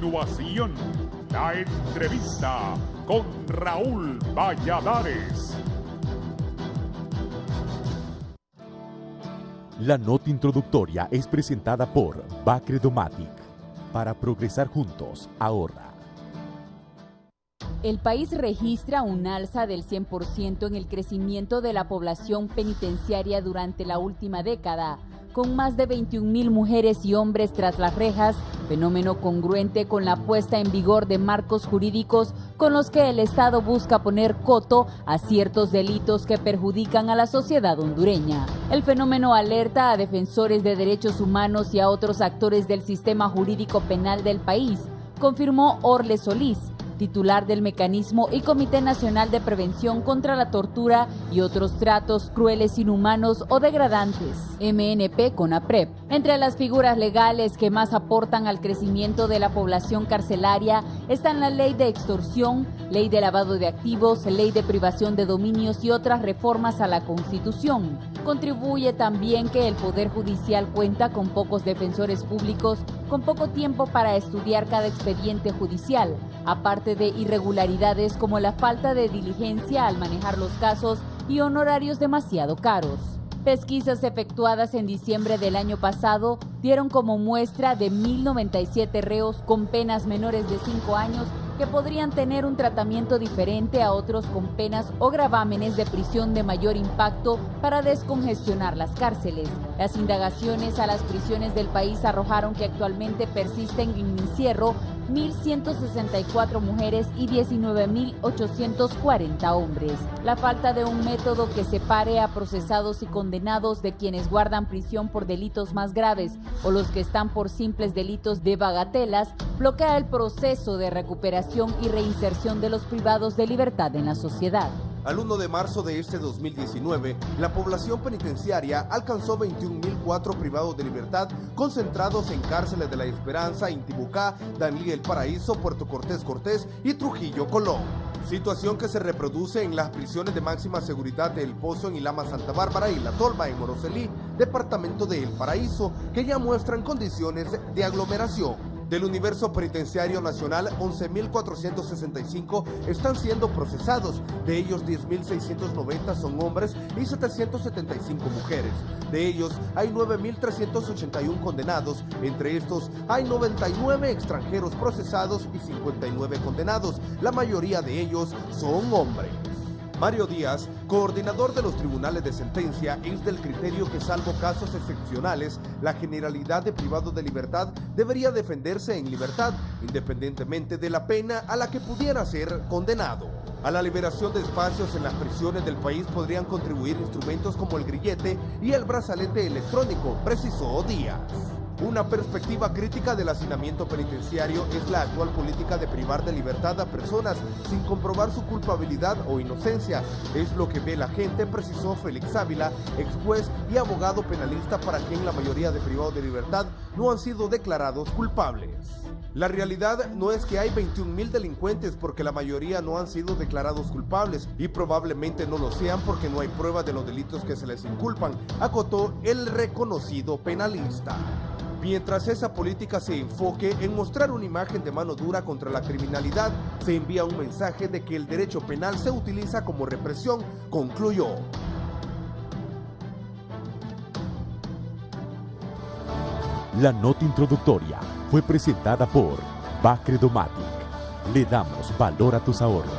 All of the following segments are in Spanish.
continuación, la entrevista con Raúl Valladares. La nota introductoria es presentada por Bacredomatic. Para progresar juntos, ahorra. El país registra un alza del 100% en el crecimiento de la población penitenciaria durante la última década, con más de 21.000 mujeres y hombres tras las rejas, fenómeno congruente con la puesta en vigor de marcos jurídicos con los que el Estado busca poner coto a ciertos delitos que perjudican a la sociedad hondureña. El fenómeno alerta a defensores de derechos humanos y a otros actores del sistema jurídico penal del país, confirmó Orle Solís, titular del Mecanismo y Comité Nacional de Prevención contra la Tortura y otros tratos crueles, inhumanos o degradantes, MNP-CONAPREP. Entre las figuras legales que más aportan al crecimiento de la población carcelaria están la Ley de Extorsión, Ley de Lavado de Activos, Ley de Privación de Dominios y otras reformas a la Constitución. Contribuye también que el Poder Judicial cuenta con pocos defensores públicos, con poco tiempo para estudiar cada expediente judicial, aparte de irregularidades como la falta de diligencia al manejar los casos y honorarios demasiado caros. Pesquisas efectuadas en diciembre del año pasado dieron como muestra de 1.097 reos con penas menores de 5 años que podrían tener un tratamiento diferente a otros con penas o gravámenes de prisión de mayor impacto para descongestionar las cárceles. Las indagaciones a las prisiones del país arrojaron que actualmente persisten en encierro 1.164 mujeres y 19.840 hombres. La falta de un método que separe a procesados y condenados de quienes guardan prisión por delitos más graves o los que están por simples delitos de bagatelas bloquea el proceso de recuperación y reinserción de los privados de libertad en la sociedad. Al 1 de marzo de este 2019, la población penitenciaria alcanzó 21.004 privados de libertad concentrados en cárceles de La Esperanza, Intibucá, Danlí El Paraíso, Puerto Cortés y Trujillo Colón. Situación que se reproduce en las prisiones de máxima seguridad de El Pozo en Ilama, Santa Bárbara y La Tolva en Moroselí, departamento de El Paraíso, que ya muestran condiciones de aglomeración. Del universo penitenciario nacional, 11.465 están siendo procesados, de ellos 10.690 son hombres y 775 mujeres. De ellos hay 9.381 condenados, entre estos hay 99 extranjeros procesados y 59 condenados, la mayoría de ellos son hombres. Mario Díaz, coordinador de los tribunales de sentencia, es del criterio que salvo casos excepcionales, la generalidad de privados de libertad debería defenderse en libertad, independientemente de la pena a la que pudiera ser condenado. A la liberación de espacios en las prisiones del país podrían contribuir instrumentos como el grillete y el brazalete electrónico, precisó Díaz. Una perspectiva crítica del hacinamiento penitenciario es la actual política de privar de libertad a personas sin comprobar su culpabilidad o inocencia. Es lo que ve la gente, precisó Félix Ávila, ex juez y abogado penalista para quien la mayoría de privados de libertad no han sido declarados culpables. La realidad no es que hay 21.000 delincuentes porque la mayoría no han sido declarados culpables y probablemente no lo sean porque no hay pruebas de los delitos que se les inculpan, acotó el reconocido penalista. Mientras esa política se enfoque en mostrar una imagen de mano dura contra la criminalidad, se envía un mensaje de que el derecho penal se utiliza como represión, concluyó. La nota introductoria fue presentada por Bacredomatic. Le damos valor a tus ahorros.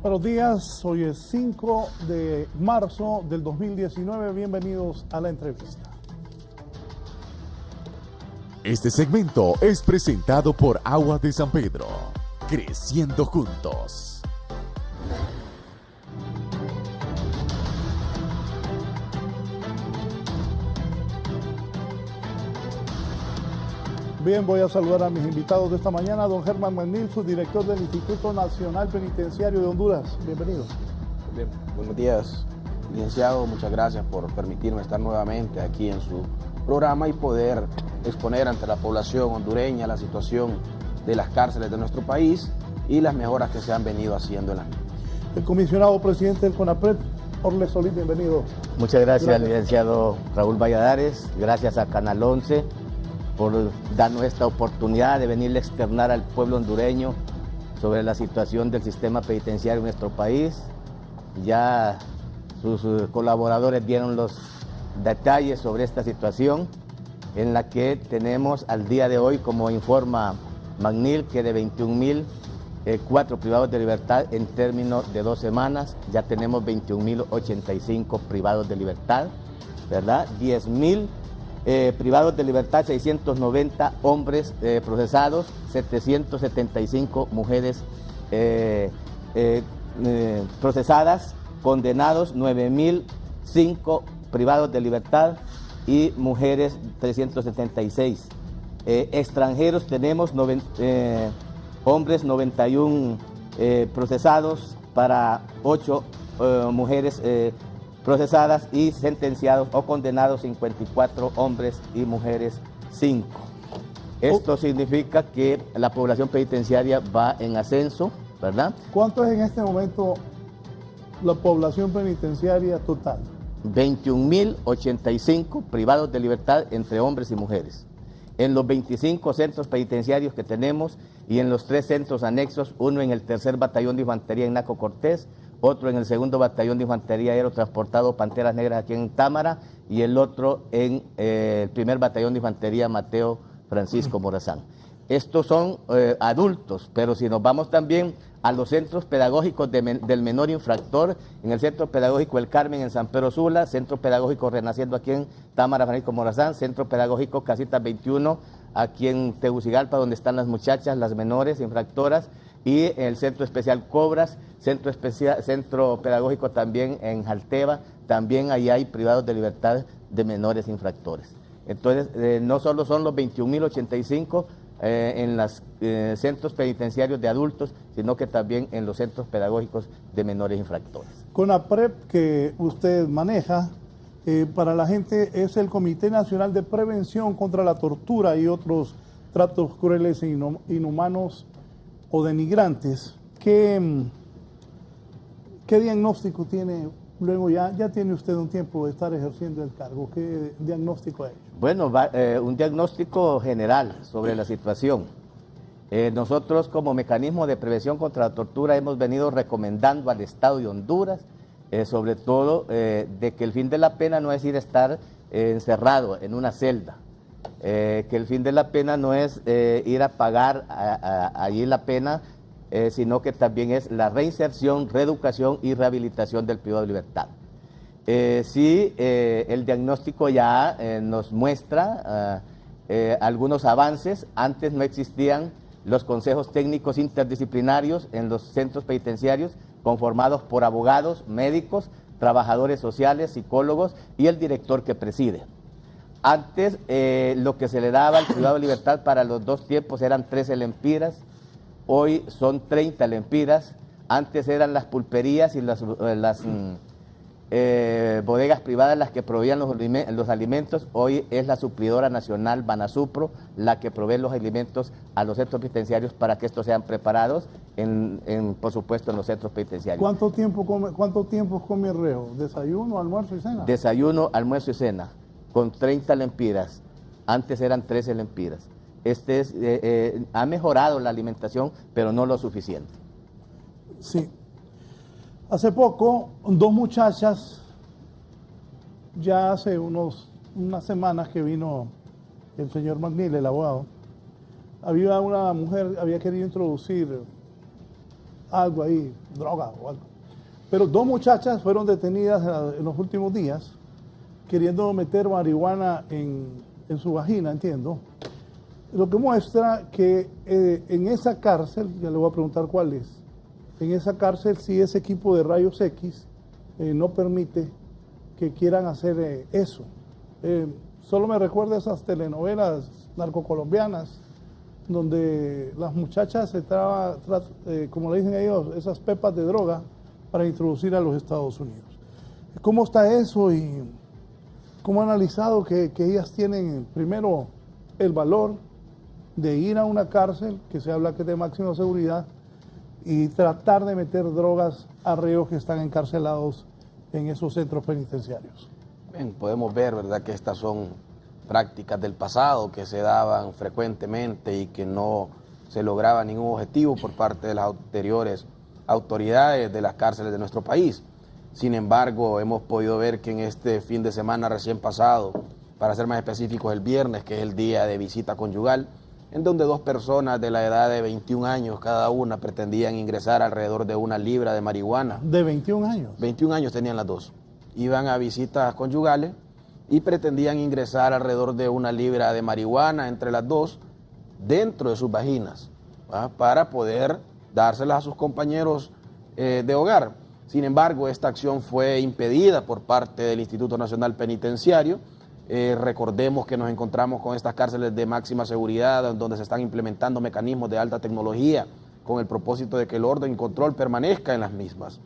Buenos días, hoy es 5 de marzo del 2019. Bienvenidos a la entrevista. Este segmento es presentado por Aguas de San Pedro. Creciendo juntos. Bien, voy a saludar a mis invitados de esta mañana, don Germán Manil, subdirector del Instituto Nacional Penitenciario de Honduras. Bienvenido. Bien, buenos días, licenciado. Muchas gracias por permitirme estar nuevamente aquí en su programa y poder exponer ante la población hondureña la situación de las cárceles de nuestro país y las mejoras que se han venido haciendo en las mismas. El comisionado presidente del CONAPREP, Orle Solís, bienvenido. Muchas gracias, licenciado Raúl Valladares. Gracias a Canal 11 por darnos esta oportunidad de venirle a externar al pueblo hondureño sobre la situación del sistema penitenciario en nuestro país. Ya sus colaboradores dieron los detalles sobre esta situación, en la que tenemos al día de hoy, como informa MACNIL, que de 21.004 privados de libertad en términos de 2 semanas, ya tenemos 21.085 privados de libertad, ¿verdad? 10.000 privados de libertad, 690 hombres procesados, 775 mujeres procesadas, condenados 9.005 privados de libertad y mujeres 376. Extranjeros tenemos hombres 91 procesados para 8 mujeres procesadas y sentenciados o condenados 54 hombres y mujeres 5. Esto significa que la población penitenciaria va en ascenso, ¿verdad? ¿Cuánto es en este momento la población penitenciaria total? 21.085 privados de libertad entre hombres y mujeres. En los 25 centros penitenciarios que tenemos y en los 3 centros anexos, uno en el 3er Batallón de Infantería en Naco Cortés, otro en el 2º Batallón de Infantería Aerotransportado Panteras Negras aquí en Támara y el otro en el 1er Batallón de Infantería Mateo Francisco Morazán. Estos son adultos, pero si nos vamos también a los centros pedagógicos del menor infractor, en el Centro Pedagógico El Carmen en San Pedro Sula, Centro Pedagógico Renaciendo aquí en Támara Francisco Morazán, Centro Pedagógico Casitas 21 aquí en Tegucigalpa, donde están las muchachas, las menores infractoras, y en el Centro Especial Cobras, Centro Pedagógico también en Jalteba, también ahí hay privados de libertad de menores infractores. Entonces, no solo son los 21.085 en los centros penitenciarios de adultos, sino que también en los centros pedagógicos de menores infractores. CONAPREP, que usted maneja, para la gente es el Comité Nacional de Prevención contra la Tortura y otros tratos crueles e inhumanos o denigrantes. ¿Qué diagnóstico tiene? Luego ya tiene usted un tiempo de estar ejerciendo el cargo. ¿Qué diagnóstico ha hecho? Bueno, un diagnóstico general sobre la situación. Nosotros como mecanismo de prevención contra la tortura hemos venido recomendando al Estado de Honduras, sobre todo de que el fin de la pena no es ir a estar encerrado en una celda, que el fin de la pena no es ir a pagar allí la pena, sino que también es la reinserción, reeducación y rehabilitación del privado de libertad. Sí, el diagnóstico ya nos muestra algunos avances. Antes no existían los consejos técnicos interdisciplinarios en los centros penitenciarios, conformados por abogados, médicos, trabajadores sociales, psicólogos y el director que preside. Antes lo que se le daba al privado de libertad para los 2 tiempos eran 13 lempiras, hoy son 30 lempiras. Antes eran las pulperías y las bodegas privadas las que proveían los alimentos, hoy es la suplidora nacional Banasupro la que provee los alimentos a los centros penitenciarios para que estos sean preparados, por supuesto, en los centros penitenciarios. ¿Cuánto tiempo come el reo? ¿Desayuno, almuerzo y cena? Desayuno, almuerzo y cena, con 30 lempiras. Antes eran 13 lempiras. Ha mejorado la alimentación, pero no lo suficiente. Sí. Hace poco, 2 muchachas, ya hace unas semanas que vino el señor MACNIL, el abogado, había una mujer, había querido introducir algo ahí, droga o algo. Pero 2 muchachas fueron detenidas en los últimos días, queriendo meter marihuana en su vagina, entiendo. Lo que muestra que en esa cárcel, ya le voy a preguntar cuál es, en esa cárcel sí ese equipo de rayos X no permite que quieran hacer eso. Solo me recuerda esas telenovelas narcocolombianas donde las muchachas estaban, como le dicen ellos, esas pepas de droga para introducir a los Estados Unidos. ¿Cómo está eso y cómo ha analizado que ellas tienen primero el valor de ir a una cárcel, que se habla que es de máxima seguridad, y tratar de meter drogas a reos que están encarcelados en esos centros penitenciarios? Bien, podemos ver, ¿verdad?, que estas son prácticas del pasado que se daban frecuentemente y que no se lograba ningún objetivo por parte de las anteriores autoridades de las cárceles de nuestro país. Sin embargo, hemos podido ver que en este fin de semana recién pasado, para ser más específicos el viernes, que es el día de visita conyugal, en donde dos personas de la edad de 21 años cada una pretendían ingresar alrededor de 1 libra de marihuana. ¿De 21 años? 21 años tenían las dos. Iban a visitas conyugales y pretendían ingresar alrededor de 1 libra de marihuana entre las dos dentro de sus vaginas, ¿va?, para poder dárselas a sus compañeros de hogar. Sin embargo, esta acción fue impedida por parte del Instituto Nacional Penitenciario. Recordemos que nos encontramos con estas cárceles de máxima seguridad, donde se están implementando mecanismos de alta tecnología con el propósito de que el orden y control permanezca en las mismas.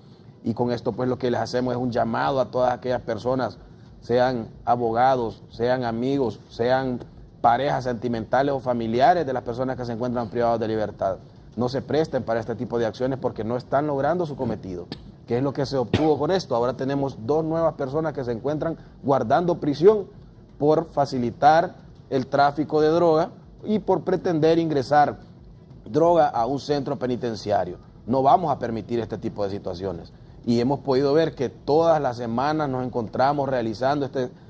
Y con esto, pues, lo que les hacemos es un llamado a todas aquellas personas, sean abogados, sean amigos, sean parejas sentimentales o familiares de las personas que se encuentran privadas de libertad. No se presten para este tipo de acciones porque no están logrando su cometido. ¿Qué es lo que se obtuvo con esto? Ahora tenemos 2 nuevas personas que se encuentran guardando prisión por facilitar el tráfico de droga y por pretender ingresar droga a un centro penitenciario. No vamos a permitir este tipo de situaciones. Y hemos podido ver que todas las semanas nos encontramos realizando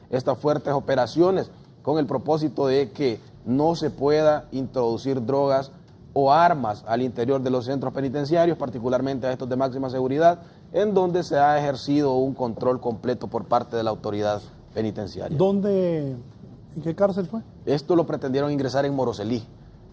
estas fuertes operaciones con el propósito de que no se pueda introducir drogas o armas al interior de los centros penitenciarios, particularmente a estos de máxima seguridad, en donde se ha ejercido un control completo por parte de la autoridad penitenciaria. ¿En qué cárcel fue? Esto lo pretendieron ingresar en Moroselí.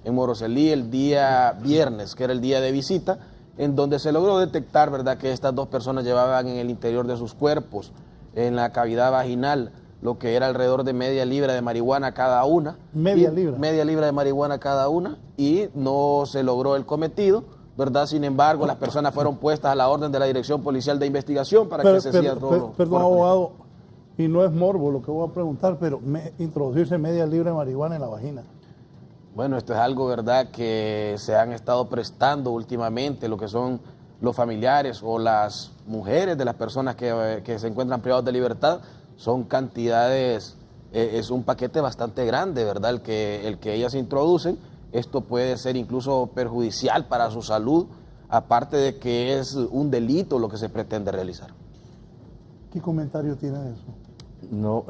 En Moroselí el día viernes, que era el día de visita, en donde se logró detectar, ¿verdad?, que estas 2 personas llevaban en el interior de sus cuerpos, en la cavidad vaginal, lo que era alrededor de media libra de marihuana cada una. Media libra. Media libra de marihuana cada una, y no se logró el cometido, ¿verdad? Sin embargo, las personas fueron puestas a la orden de la Dirección Policial de Investigación para que se siga todo. Perdón, abogado, y no es morbo lo que voy a preguntar, pero introducirse media libra de marihuana en la vagina. Bueno, esto es algo, ¿verdad?, que se han estado prestando últimamente, lo que son los familiares o las mujeres de las personas que se encuentran privados de libertad. Son cantidades, es un paquete bastante grande, ¿verdad?, el que ellas introducen. Esto puede ser incluso perjudicial para su salud, aparte de que es un delito lo que se pretende realizar. ¿Qué comentario tiene de eso? No,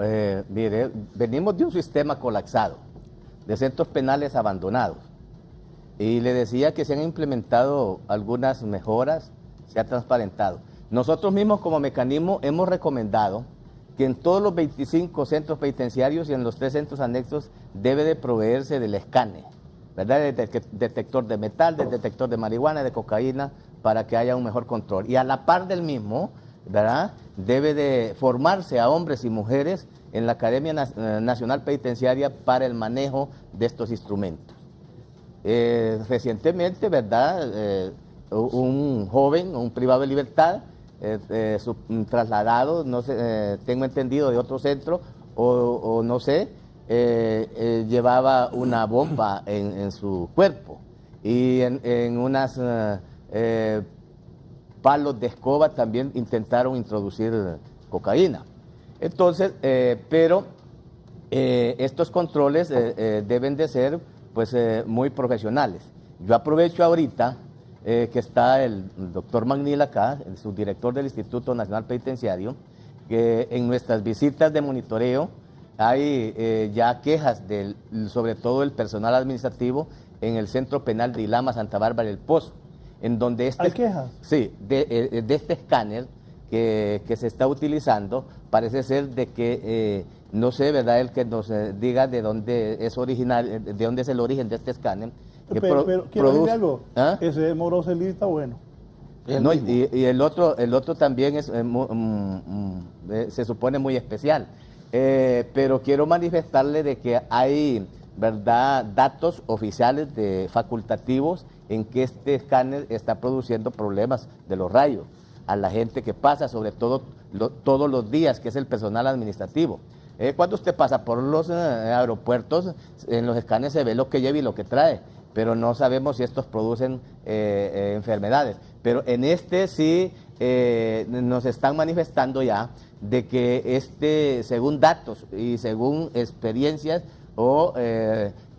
mire, venimos de un sistema colapsado, de centros penales abandonados. Y le decía que se han implementado algunas mejoras, se ha transparentado. Nosotros mismos como mecanismo hemos recomendado que en todos los 25 centros penitenciarios y en los 3 centros anexos debe de proveerse del escáner, ¿verdad?, del detector de metal, del detector de marihuana, de cocaína, para que haya un mejor control. Y a la par del mismo, ¿verdad?, debe de formarse a hombres y mujeres en la Academia Nacional Penitenciaria para el manejo de estos instrumentos. Recientemente, ¿verdad?, un joven, un privado de libertad, trasladado, no sé, tengo entendido, de otro centro, o no sé, llevaba una bomba en su cuerpo y en unas palos de escoba también intentaron introducir cocaína. Entonces, pero estos controles deben de ser, pues, muy profesionales. Yo aprovecho ahorita que está el doctor Magnil acá, el subdirector del Instituto Nacional Penitenciario, que en nuestras visitas de monitoreo hay ya quejas sobre todo el personal administrativo en el Centro Penal de Ilama, Santa Bárbara del Pozo, en donde ¿Hay quejas? Sí, de este escáner que se está utilizando, parece ser de que, no sé, ¿verdad?, el que nos diga de dónde es original, de dónde es el origen de este escáner. Pero quiero decirle algo, ese de Moroselí está bueno. No, y el otro también es, se supone muy especial. Pero quiero manifestarle de que hay, ¿verdad?, datos oficiales facultativos en que este escáner está produciendo problemas de los rayos a la gente que pasa, sobre todo todos los días, que es el personal administrativo. Cuando usted pasa por los aeropuertos, en los escáneres se ve lo que lleva y lo que trae, pero no sabemos si estos producen enfermedades. Pero en este sí nos están manifestando ya de que según datos y según experiencias o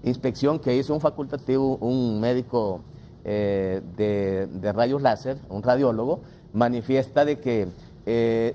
inspección que hizo un facultativo, un médico de rayos láser, un radiólogo, manifiesta de que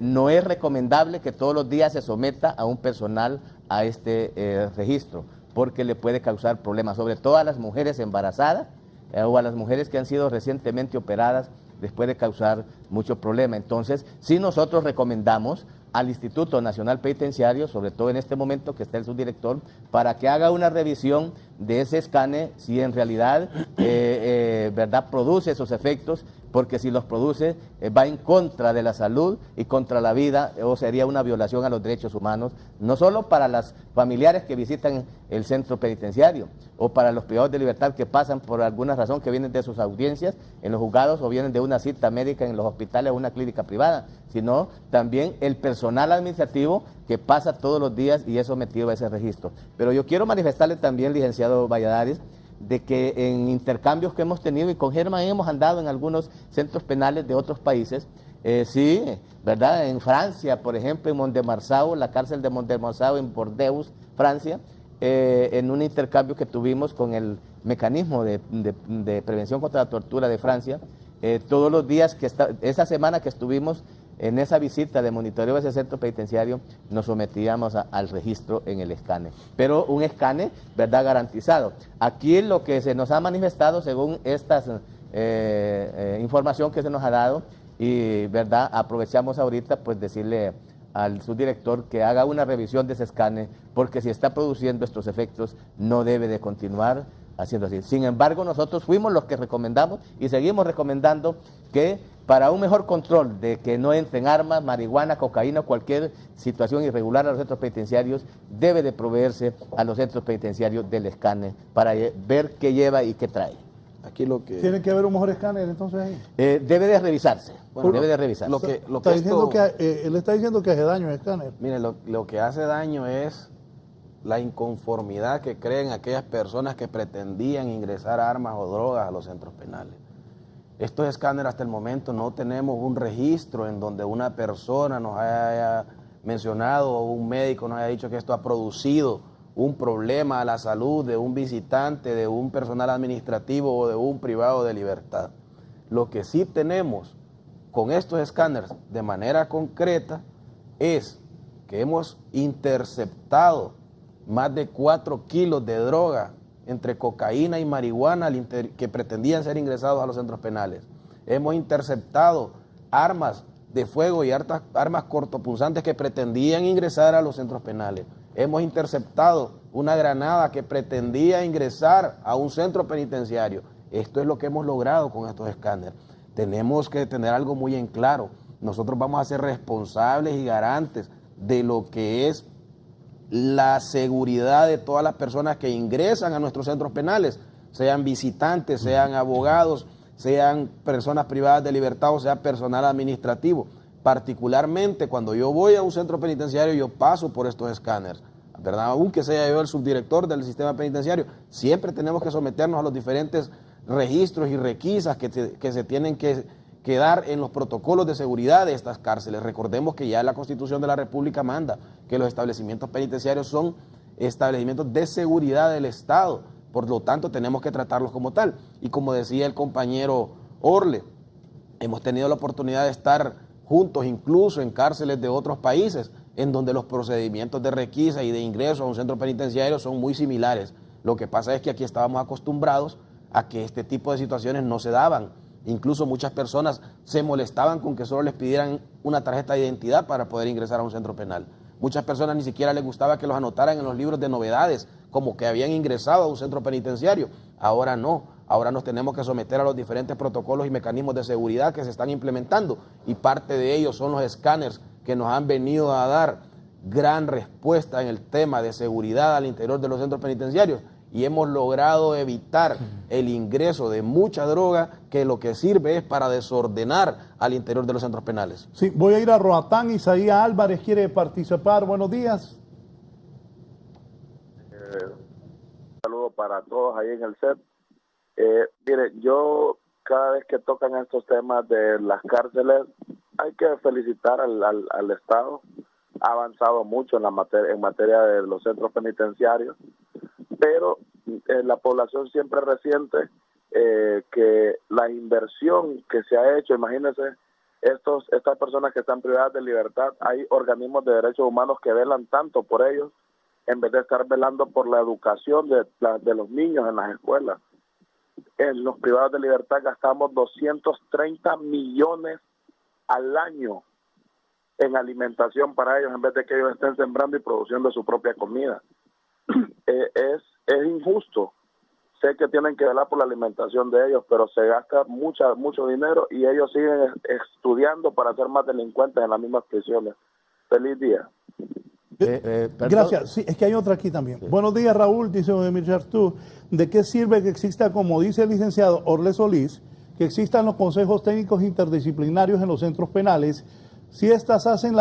no es recomendable que todos los días se someta a un personal a este registro, porque le puede causar problemas, sobre todo a las mujeres embarazadas o a las mujeres que han sido recientemente operadas, les puede causar mucho problema. Entonces, sí nosotros recomendamos al Instituto Nacional Penitenciario, sobre todo en este momento que está el subdirector, para que haga una revisión de ese escáner, si en realidad verdad produce esos efectos, porque si los produce va en contra de la salud y contra la vida, o sería una violación a los derechos humanos, no solo para las familiares que visitan el centro penitenciario o para los privados de libertad que pasan por alguna razón, que vienen de sus audiencias en los juzgados o vienen de una cita médica en los hospitales o una clínica privada, sino también el personal administrativo que pasa todos los días y es sometido a ese registro. Pero yo quiero manifestarle también, licenciado Valladares, de que en intercambios que hemos tenido, y con Germán hemos andado en algunos centros penales de otros países, sí, ¿verdad? En Francia, por ejemplo, en Mont-de-Marsan, la cárcel de Mont-de-Marsan en Bordeaux, Francia, en un intercambio que tuvimos con el mecanismo de prevención contra la tortura de Francia, todos los días, esa semana que estuvimos en esa visita de monitoreo a ese centro penitenciario, nos sometíamos al registro en el escáner, pero un escáner, ¿verdad?, garantizado. Aquí lo que se nos ha manifestado, según esta información que se nos ha dado, y verdad, aprovechamos ahorita pues decirle al subdirector que haga una revisión de ese escáner, porque si está produciendo estos efectos, no debe de continuar haciendo así. Sin embargo, nosotros fuimos los que recomendamos y seguimos recomendando que para un mejor control de que no entren armas, marihuana, cocaína o cualquier situación irregular a los centros penitenciarios, debe de proveerse a los centros penitenciarios del escáner para ver qué lleva y qué trae. Aquí lo que... ¿Tiene que haber un mejor escáner entonces ahí? Debe de revisarse, Bueno, debe de revisarse. Él está diciendo que hace daño el escáner. Mire, lo que hace daño es la inconformidad que creen aquellas personas que pretendían ingresar armas o drogas a los centros penales. Estos escáneres hasta el momento no tenemos un registro en donde una persona nos haya mencionado o un médico nos haya dicho que esto ha producido un problema a la salud de un visitante, de un personal administrativo o de un privado de libertad. Lo que sí tenemos con estos escáneres de manera concreta es que hemos interceptado más de 4 kilos de droga entre cocaína y marihuana que pretendían ser ingresados a los centros penales. Hemos interceptado armas de fuego y armas cortopunzantes que pretendían ingresar a los centros penales. Hemos interceptado una granada que pretendía ingresar a un centro penitenciario. Esto es lo que hemos logrado con estos escáneres. Tenemos que tener algo muy en claro. Nosotros vamos a ser responsables y garantes de lo que es la seguridad de todas las personas que ingresan a nuestros centros penales, sean visitantes, sean abogados, sean personas privadas de libertad o sea personal administrativo. Particularmente cuando yo voy a un centro penitenciario, yo paso por estos escáneres, ¿verdad? Aunque sea yo el subdirector del sistema penitenciario, siempre tenemos que someternos a los diferentes registros y requisas que se tienen que dar en los protocolos de seguridad de estas cárceles. Recordemos que ya la Constitución de la República manda que los establecimientos penitenciarios son establecimientos de seguridad del Estado, por lo tanto tenemos que tratarlos como tal. Y como decía el compañero Orle, hemos tenido la oportunidad de estar juntos incluso en cárceles de otros países, en donde los procedimientos de requisa y de ingreso a un centro penitenciario son muy similares. Lo que pasa es que aquí estábamos acostumbrados a que este tipo de situaciones no se daban. Incluso muchas personas se molestaban con que solo les pidieran una tarjeta de identidad para poder ingresar a un centro penal. Muchas personas ni siquiera les gustaba que los anotaran en los libros de novedades, como que habían ingresado a un centro penitenciario. Ahora no, ahora nos tenemos que someter a los diferentes protocolos y mecanismos de seguridad que se están implementando, y parte de ellos son los escáneres que nos han venido a dar gran respuesta en el tema de seguridad al interior de los centros penitenciarios. Y hemos logrado evitar el ingreso de mucha droga que lo que sirve es para desordenar al interior de los centros penales. Sí, voy a ir a Roatán. Isaías Álvarez quiere participar. Buenos días. Un saludo para todos ahí en el set. Mire, yo cada vez que tocan estos temas de las cárceles, hay que felicitar al Estado. Ha avanzado mucho en materia de los centros penitenciarios, pero la población siempre resiente que la inversión que se ha hecho, imagínense, estas personas que están privadas de libertad, hay organismos de derechos humanos que velan tanto por ellos, en vez de estar velando por la educación de los niños en las escuelas. En los privados de libertad gastamos 230 millones al año en alimentación para ellos, en vez de que ellos estén sembrando y produciendo su propia comida. Es injusto. Sé que tienen que velar por la alimentación de ellos, pero se gasta mucho dinero y ellos siguen estudiando para ser más delincuentes en las mismas prisiones. Feliz día. Gracias. Sí, es que hay otra aquí también. Sí. Buenos días, Raúl, dice Emir Chartú. ¿De qué sirve que exista, como dice el licenciado Orle Solís, que existan los consejos técnicos interdisciplinarios en los centros penales si éstas hacen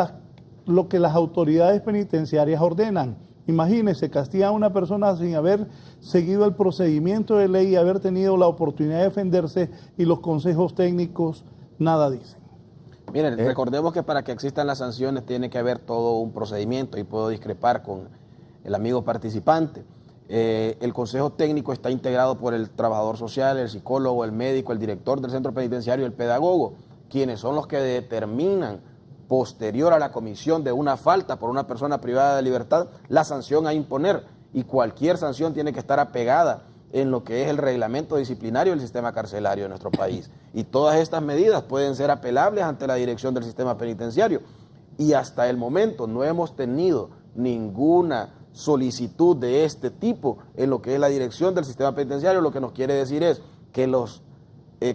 lo que las autoridades penitenciarias ordenan? Imagínese, castigan a una persona sin haber seguido el procedimiento de ley y haber tenido la oportunidad de defenderse, y los consejos técnicos nada dicen. Miren, recordemos que para que existan las sanciones tiene que haber todo un procedimiento, y puedo discrepar con el amigo participante. El consejo técnico está integrado por el trabajador social, el psicólogo, el médico, el director del centro penitenciario, el pedagogo, quienes son los que determinan, posterior a la comisión de una falta por una persona privada de libertad, la sanción a imponer, y cualquier sanción tiene que estar apegada en lo que es el reglamento disciplinario del sistema carcelario de nuestro país. Y todas estas medidas pueden ser apelables ante la dirección del sistema penitenciario. Y hasta el momento no hemos tenido ninguna solicitud de este tipo en lo que es la dirección del sistema penitenciario. Lo que nos quiere decir es que los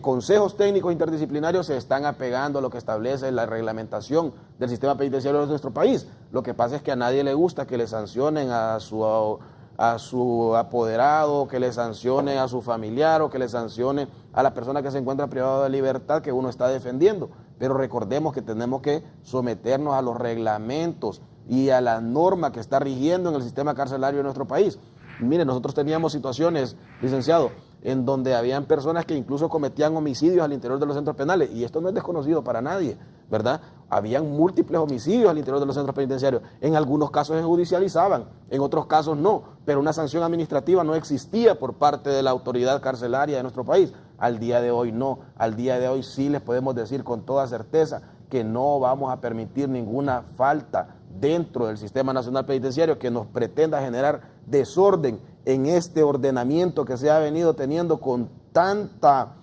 consejos técnicos interdisciplinarios se están apegando a lo que establece la reglamentación del sistema penitenciario de nuestro país. Lo que pasa es que a nadie le gusta que le sancionen a su apoderado, que le sancione a su familiar o que le sancione a la persona que se encuentra privada de libertad que uno está defendiendo. Pero recordemos que tenemos que someternos a los reglamentos y a la norma que está rigiendo en el sistema carcelario de nuestro país. Mire, nosotros teníamos situaciones, licenciado, en donde habían personas que incluso cometían homicidios al interior de los centros penales, y esto no es desconocido para nadie, ¿verdad? Habían múltiples homicidios al interior de los centros penitenciarios. En algunos casos se judicializaban, en otros casos no, pero una sanción administrativa no existía por parte de la autoridad carcelaria de nuestro país. Al día de hoy no, al día de hoy sí les podemos decir con toda certeza que no vamos a permitir ninguna falta dentro del Sistema Nacional Penitenciario que nos pretenda generar desorden en este ordenamiento que se ha venido teniendo con tanta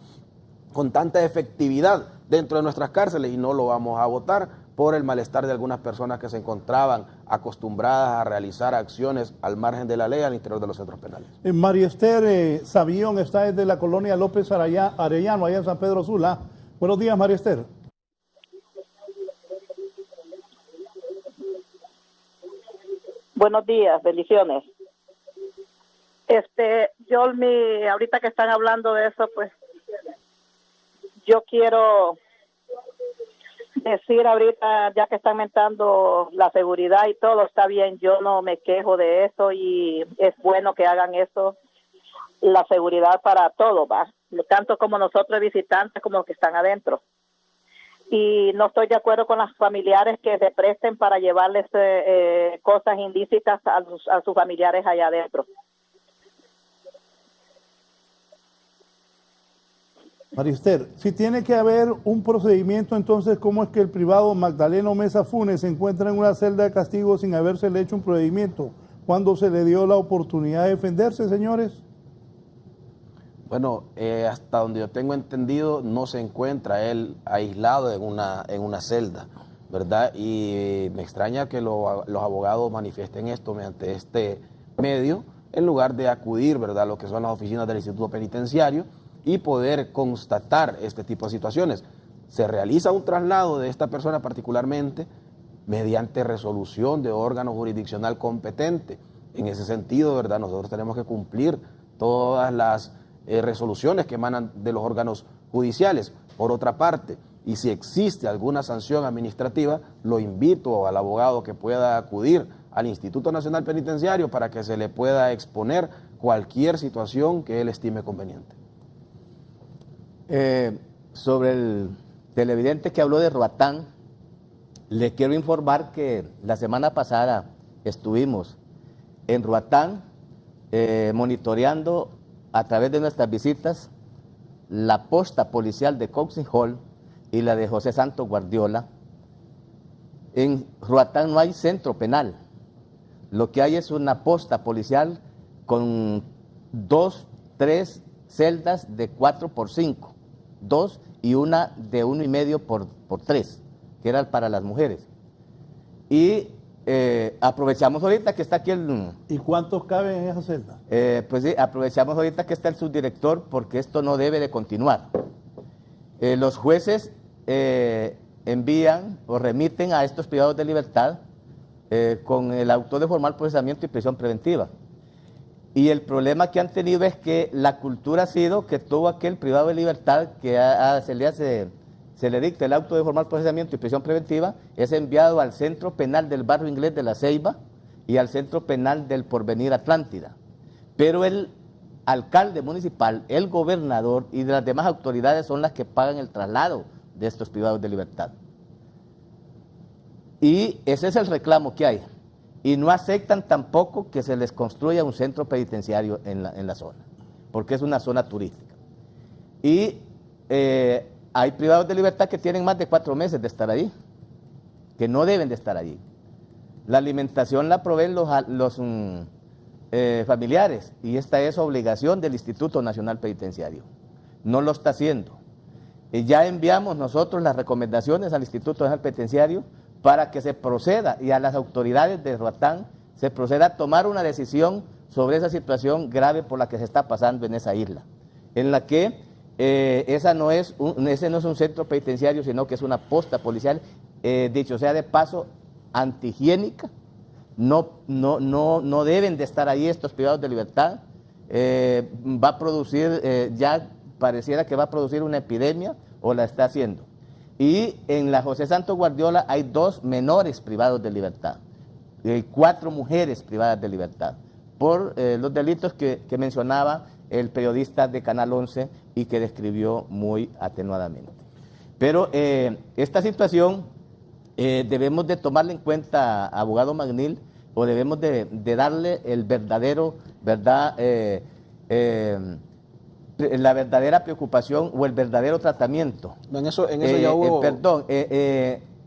efectividad dentro de nuestras cárceles, y no lo vamos a votar por el malestar de algunas personas que se encontraban acostumbradas a realizar acciones al margen de la ley al interior de los centros penales. María Esther Sabión está desde la colonia López Arellano, allá en San Pedro Sula. Buenos días, María Esther. Buenos días, bendiciones. Ahorita que están hablando de eso, pues yo quiero decir ahorita, ya que están aumentando la seguridad y todo, está bien, yo no me quejo de eso y es bueno que hagan eso, la seguridad para todo, va, tanto como nosotros visitantes como los que están adentro. Y no estoy de acuerdo con las familiares que se presten para llevarles cosas ilícitas a sus familiares allá adentro. Marister, si tiene que haber un procedimiento, entonces, ¿cómo es que el privado Magdaleno Mesa Funes se encuentra en una celda de castigo sin habérsele hecho un procedimiento cuando se le dio la oportunidad de defenderse, señores? Bueno, hasta donde yo tengo entendido, no se encuentra él aislado en una celda, ¿verdad? Y me extraña que los abogados manifiesten esto mediante este medio, en lugar de acudir, ¿verdad?, a lo que son las oficinas del Instituto Penitenciario y poder constatar este tipo de situaciones. Se realiza un traslado de esta persona particularmente mediante resolución de órgano jurisdiccional competente. En ese sentido, ¿verdad?, nosotros tenemos que cumplir todas las resoluciones que emanan de los órganos judiciales. Por otra parte, y si existe alguna sanción administrativa, lo invito al abogado que pueda acudir al Instituto Nacional Penitenciario para que se le pueda exponer cualquier situación que él estime conveniente. Sobre el televidente que habló de Roatán, le quiero informar que la semana pasada estuvimos en Roatán monitoreando a través de nuestras visitas la posta policial de Council Hall y la de José Santos Guardiola. En Roatán no hay centro penal, lo que hay es una posta policial con 2, 3 celdas de 4x5, 2 y una de 1,5 por 3, que era para las mujeres. Y aprovechamos ahorita que está aquí el... ¿Y cuántos caben en esa celda? Pues sí, aprovechamos ahorita que está el subdirector porque esto no debe de continuar. Los jueces envían o remiten a estos privados de libertad con el auto de formal procesamiento y prisión preventiva. Y el problema que han tenido es que la cultura ha sido que todo aquel privado de libertad que se le dicta el auto de formal procesamiento y prisión preventiva es enviado al Centro Penal del Barrio Inglés de La Ceiba y al Centro Penal del Porvenir Atlántida. Pero el alcalde municipal, el gobernador y de las demás autoridades son las que pagan el traslado de estos privados de libertad. Y ese es el reclamo que hay. Y no aceptan tampoco que se les construya un centro penitenciario en la zona, porque es una zona turística. Y hay privados de libertad que tienen más de 4 meses de estar ahí, que no deben de estar allí. La alimentación la proveen los familiares, y esta es obligación del Instituto Nacional Penitenciario. No lo está haciendo. Y ya enviamos nosotros las recomendaciones al Instituto Nacional Penitenciario para que se proceda, y a las autoridades de Roatán, se proceda a tomar una decisión sobre esa situación grave por la que se está pasando en esa isla, en la que ese no es un centro penitenciario, sino que es una posta policial, dicho sea de paso, antihigiénica. No deben de estar ahí estos privados de libertad. Va a producir, ya pareciera que va a producir una epidemia, o la está haciendo. Y en la José Santos Guardiola hay 2 menores privados de libertad, 4 mujeres privadas de libertad, por los delitos que mencionaba el periodista de Canal 11 y que describió muy atenuadamente. Pero esta situación debemos de tomarla en cuenta, abogado Magnil, o debemos de darle el verdadero, la verdadera preocupación o el verdadero tratamiento. En eso ya hubo...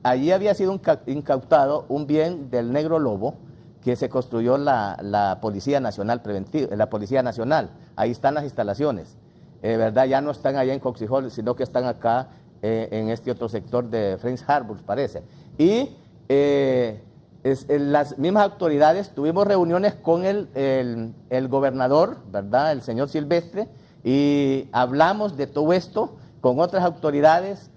Allí había sido incautado un bien del Negro Lobo que se construyó la Policía Nacional Preventiva, la Policía Nacional. Ahí están las instalaciones, ya no están allá en Council Hall, sino que están acá en este otro sector de French Harbor, parece. Y las mismas autoridades, tuvimos reuniones con el gobernador, el señor Silvestre, y hablamos de todo esto con otras autoridades.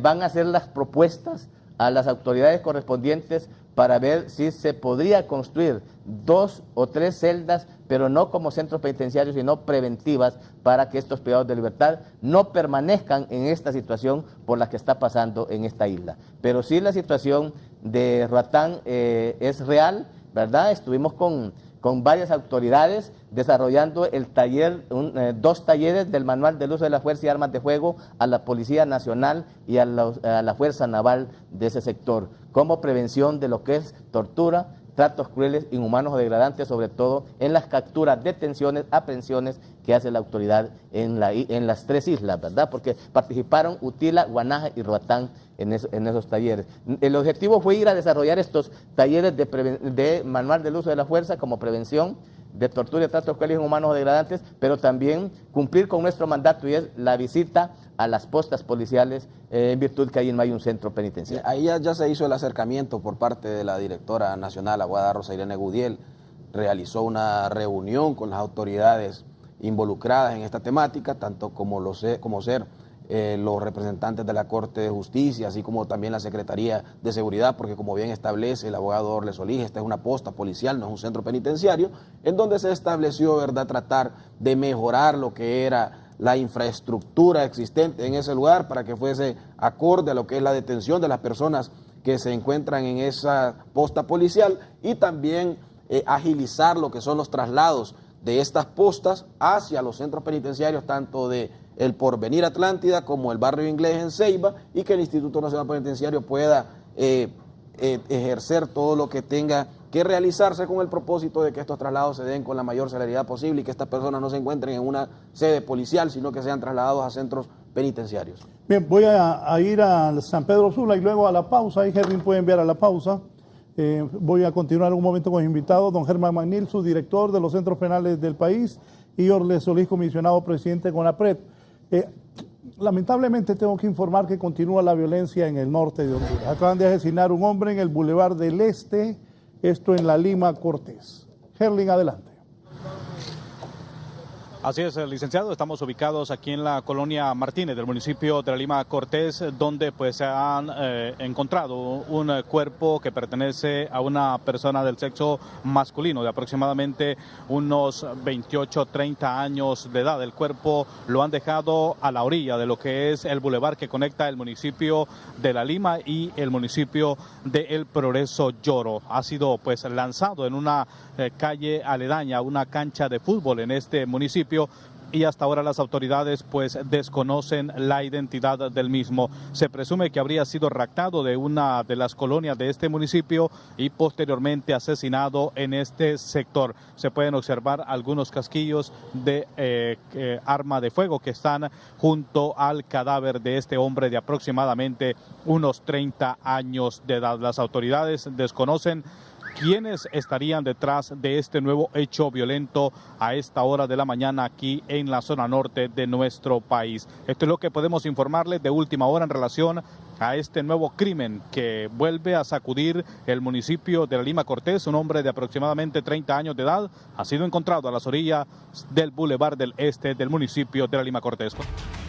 Van a hacer las propuestas a las autoridades correspondientes para ver si se podría construir 2 o 3 celdas, pero no como centros penitenciarios, sino preventivas, para que estos privados de libertad no permanezcan en esta situación por la que está pasando en esta isla. Pero sí, la situación de Roatán es real, Estuvimos con varias autoridades desarrollando el taller, 2 talleres del Manual del Uso de la Fuerza y Armas de Fuego a la Policía Nacional y a la Fuerza Naval de ese sector, como prevención de lo que es tortura, tratos crueles, inhumanos o degradantes, sobre todo en las capturas, detenciones, aprehensiones que hace la autoridad en las 3 islas, porque participaron Utila, Guanaja y Roatán en esos talleres. El objetivo fue ir a desarrollar estos talleres de Manual del Uso de la Fuerza como prevención de tortura y tratos crueles, inhumanos o degradantes, pero también cumplir con nuestro mandato, y es la visita a las postas policiales, en virtud que ahí no hay un centro penitenciario. Ahí ya se hizo el acercamiento por parte de la directora nacional, abogada Rosa Irene Gudiel, realizó una reunión con las autoridades involucradas en esta temática, tanto como ser los representantes de la Corte de Justicia, así como también la Secretaría de Seguridad, porque como bien establece el abogado Orle Solís, esta es una posta policial, no es un centro penitenciario, en donde se estableció, tratar de mejorar lo que era la infraestructura existente en ese lugar para que fuese acorde a lo que es la detención de las personas que se encuentran en esa posta policial, y también agilizar lo que son los traslados de estas postas hacia los centros penitenciarios, tanto de El Porvenir Atlántida como el Barrio Inglés en Ceiba, y que el Instituto Nacional Penitenciario pueda ejercer todo lo que tenga que realizarse con el propósito de que estos traslados se den con la mayor celeridad posible y que estas personas no se encuentren en una sede policial, sino que sean trasladados a centros penitenciarios. Bien, voy a ir a San Pedro Sula y luego a la pausa. Ahí Gervin puede enviar a la pausa. Voy a continuar un momento con los invitados, don Germán McNeil, subdirector de los centros penales del país, y Orle Solís, comisionado presidente con CONAPRED. Lamentablemente tengo que informar que continúa la violencia en el norte de Honduras. Acaban de asesinar a un hombre en el Boulevard del Este, esto en la Lima Cortés. Gerling, adelante. Así es, licenciado. Estamos ubicados aquí en la colonia Martínez del municipio de la Lima Cortés, donde pues se han encontrado un cuerpo que pertenece a una persona del sexo masculino de aproximadamente unos 28, 30 años de edad. El cuerpo lo han dejado a la orilla de lo que es el bulevar que conecta el municipio de la Lima y el municipio de El Progreso Lloro. Ha sido pues lanzado en una calle aledaña, una cancha de fútbol en este municipio, y hasta ahora las autoridades pues desconocen la identidad del mismo. Se presume que habría sido raptado de una de las colonias de este municipio y posteriormente asesinado en este sector. Se pueden observar algunos casquillos de arma de fuego que están junto al cadáver de este hombre de aproximadamente unos 30 años de edad. Las autoridades desconocen quiénes estarían detrás de este nuevo hecho violento a esta hora de la mañana aquí en la zona norte de nuestro país. Esto es lo que podemos informarles de última hora en relación a este nuevo crimen que vuelve a sacudir el municipio de la Lima Cortés. Un hombre de aproximadamente 30 años de edad ha sido encontrado a las orillas del Boulevard del Este del municipio de la Lima Cortés.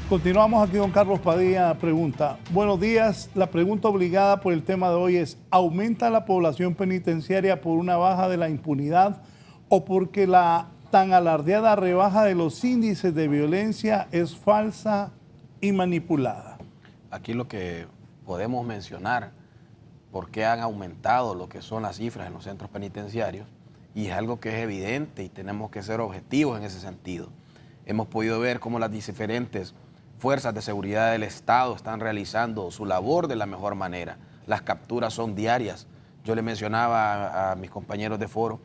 Continuamos aquí, don Carlos Padilla pregunta. Buenos días, la pregunta obligada por el tema de hoy es: ¿aumenta la población penitenciaria por una baja de la impunidad o porque la tan alardeada rebaja de los índices de violencia es falsa y manipulada? Aquí lo que podemos mencionar, por qué han aumentado lo que son las cifras en los centros penitenciarios, y es algo que es evidente y tenemos que ser objetivos en ese sentido. Hemos podido ver cómo las diferentes fuerzas de seguridad del Estado están realizando su labor de la mejor manera. Las capturas son diarias. Yo le mencionaba a mis compañeros de foro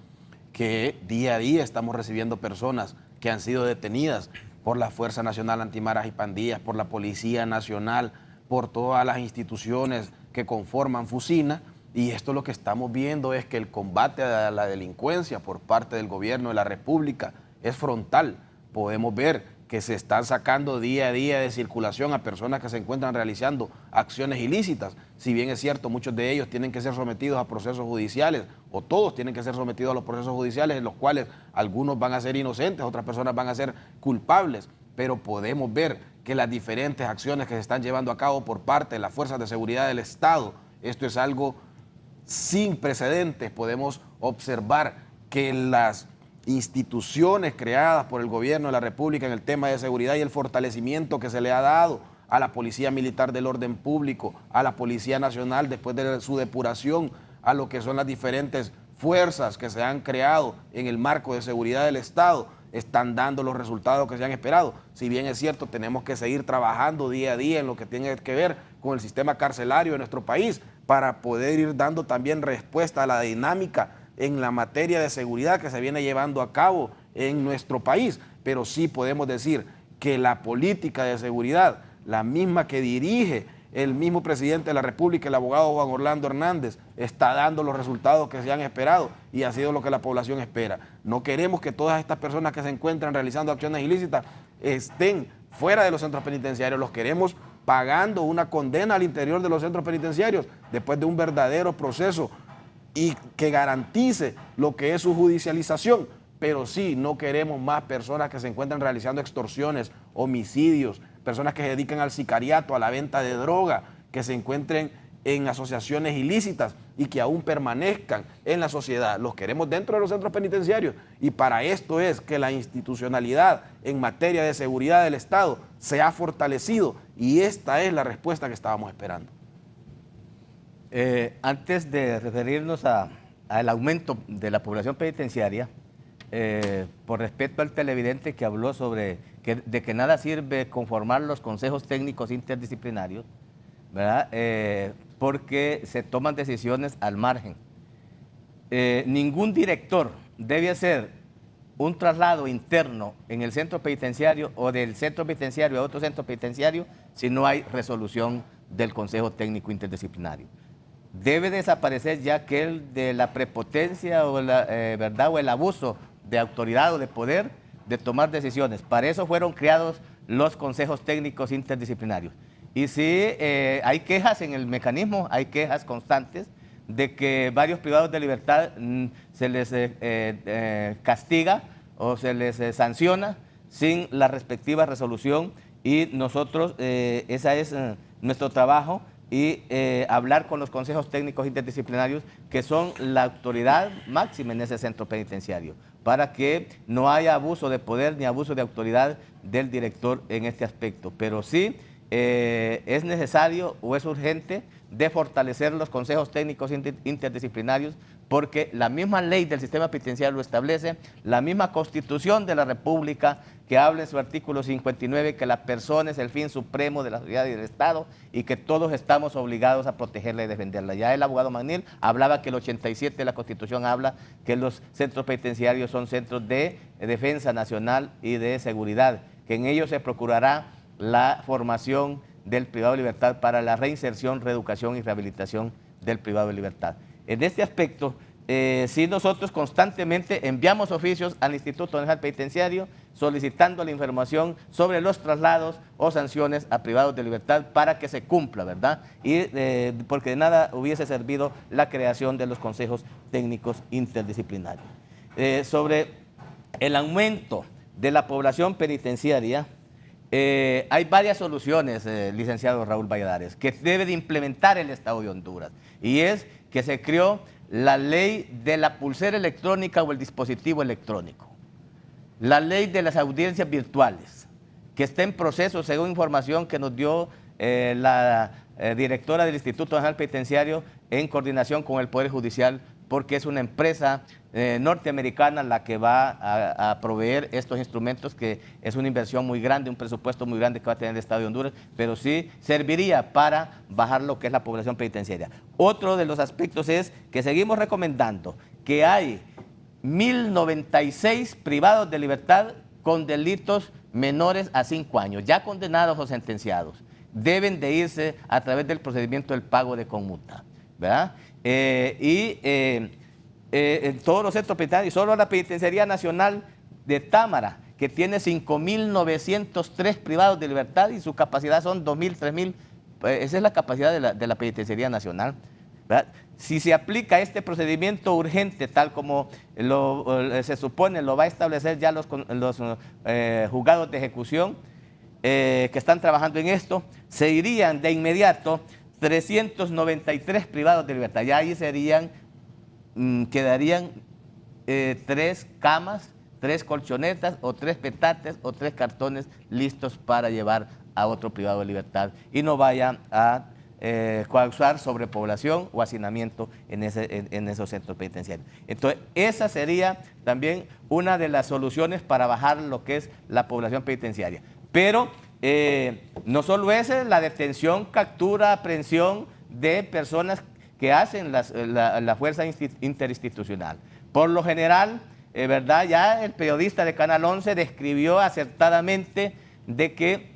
que día a día estamos recibiendo personas que han sido detenidas por la Fuerza Nacional Antimaras y Pandillas, por la Policía Nacional, por todas las instituciones que conforman FUSINA, y esto lo que estamos viendo es que el combate a la delincuencia por parte del gobierno de la República es frontal. Podemos ver que se están sacando día a día de circulación a personas que se encuentran realizando acciones ilícitas. Si bien es cierto, muchos de ellos tienen que ser sometidos a procesos judiciales, o todos tienen que ser sometidos a los procesos judiciales, en los cuales algunos van a ser inocentes, otras personas van a ser culpables, pero podemos ver que las diferentes acciones que se están llevando a cabo por parte de las fuerzas de seguridad del Estado, esto es algo sin precedentes. Podemos observar que las instituciones creadas por el gobierno de la República en el tema de seguridad y el fortalecimiento que se le ha dado a la Policía Militar del Orden Público, a la Policía Nacional después de su depuración, a lo que son las diferentes fuerzas que se han creado en el marco de seguridad del Estado, están dando los resultados que se han esperado. Si bien es cierto, tenemos que seguir trabajando día a día en lo que tiene que ver con el sistema carcelario de nuestro país para poder ir dando también respuesta a la dinámica en la materia de seguridad que se viene llevando a cabo en nuestro país. Pero sí podemos decir que la política de seguridad, la misma que dirige el mismo presidente de la República, el abogado Juan Orlando Hernández, está dando los resultados que se han esperado y ha sido lo que la población espera. No queremos que todas estas personas que se encuentran realizando acciones ilícitas estén fuera de los centros penitenciarios, los queremos pagando una condena al interior de los centros penitenciarios después de un verdadero proceso y que garantice lo que es su judicialización. Pero sí, no queremos más personas que se encuentran realizando extorsiones, homicidios, personas que se dedican al sicariato, a la venta de droga, que se encuentren en asociaciones ilícitas y que aún permanezcan en la sociedad. Los queremos dentro de los centros penitenciarios, y para esto es que la institucionalidad en materia de seguridad del Estado se ha fortalecido, y esta es la respuesta que estábamos esperando. Antes de referirnos al aumento de la población penitenciaria, por respeto al televidente que habló sobre de que nada sirve conformar los consejos técnicos interdisciplinarios, ¿verdad? Porque se toman decisiones al margen. Ningún director debe hacer un traslado interno en el centro penitenciario o del centro penitenciario a otro centro penitenciario si no hay resolución del Consejo Técnico Interdisciplinario. Debe desaparecer ya aquel de la prepotencia o, ¿verdad? O el abuso de autoridad o de poder de tomar decisiones. Para eso fueron creados los consejos técnicos interdisciplinarios. Y sí, hay quejas en el mecanismo, hay quejas constantes de que varios privados de libertad se les castiga o se les sanciona sin la respectiva resolución, y nosotros, ese es nuestro trabajo, y hablar con los consejos técnicos interdisciplinarios, que son la autoridad máxima en ese centro penitenciario, para que no haya abuso de poder ni abuso de autoridad del director en este aspecto. Pero sí es necesario o es urgente de fortalecer los consejos técnicos interdisciplinarios, porque la misma ley del sistema penitenciario lo establece, la misma Constitución de la República, que habla en su artículo 59 que la persona es el fin supremo de la sociedad y del Estado, y que todos estamos obligados a protegerla y defenderla. Ya el abogado Magnil hablaba que el 87 de la Constitución habla que los centros penitenciarios son centros de defensa nacional y de seguridad, que en ellos se procurará la formación del privado de libertad para la reinserción, reeducación y rehabilitación del privado de libertad. En este aspecto, sí, nosotros constantemente enviamos oficios al Instituto Nacional Penitenciario solicitando la información sobre los traslados o sanciones a privados de libertad para que se cumpla, ¿verdad? Y porque de nada hubiese servido la creación de los consejos técnicos interdisciplinarios. Sobre el aumento de la población penitenciaria, hay varias soluciones, licenciado Raúl Valladares, que debe de implementar el Estado de Honduras, y es que se creó la ley de la pulsera electrónica o el dispositivo electrónico, la ley de las audiencias virtuales, que está en proceso según información que nos dio la directora del Instituto Nacional Penitenciario en coordinación con el Poder Judicial, porque es una empresa norteamericana la que va a proveer estos instrumentos, que es una inversión muy grande, un presupuesto muy grande que va a tener el Estado de Honduras, pero sí serviría para bajar lo que es la población penitenciaria. Otro de los aspectos es que seguimos recomendando que hay 1096 privados de libertad con delitos menores a 5 años, ya condenados o sentenciados. Deben de irse a través del procedimiento del pago de conmuta, ¿verdad? En todos los centros penitenciarios, solo la Penitenciaría Nacional de Támara, que tiene 5.903 privados de libertad y su capacidad son 2.000, 3.000, esa es la capacidad de la Penitenciaría Nacional, ¿verdad? Si se aplica este procedimiento urgente, tal como se supone, lo va a establecer ya los juzgados de ejecución que están trabajando en esto, se irían de inmediato 393 privados de libertad. Ya ahí quedarían 3 camas, 3 colchonetas o 3 petates o 3 cartones listos para llevar a otro privado de libertad, y no vaya a causar sobrepoblación o hacinamiento en esos centros penitenciarios. Entonces, esa sería también una de las soluciones para bajar lo que es la población penitenciaria. Pero no solo es la detención, captura, aprehensión de personas que hacen la fuerza interinstitucional. Por lo general, ¿verdad? Ya el periodista de Canal 11 describió acertadamente de que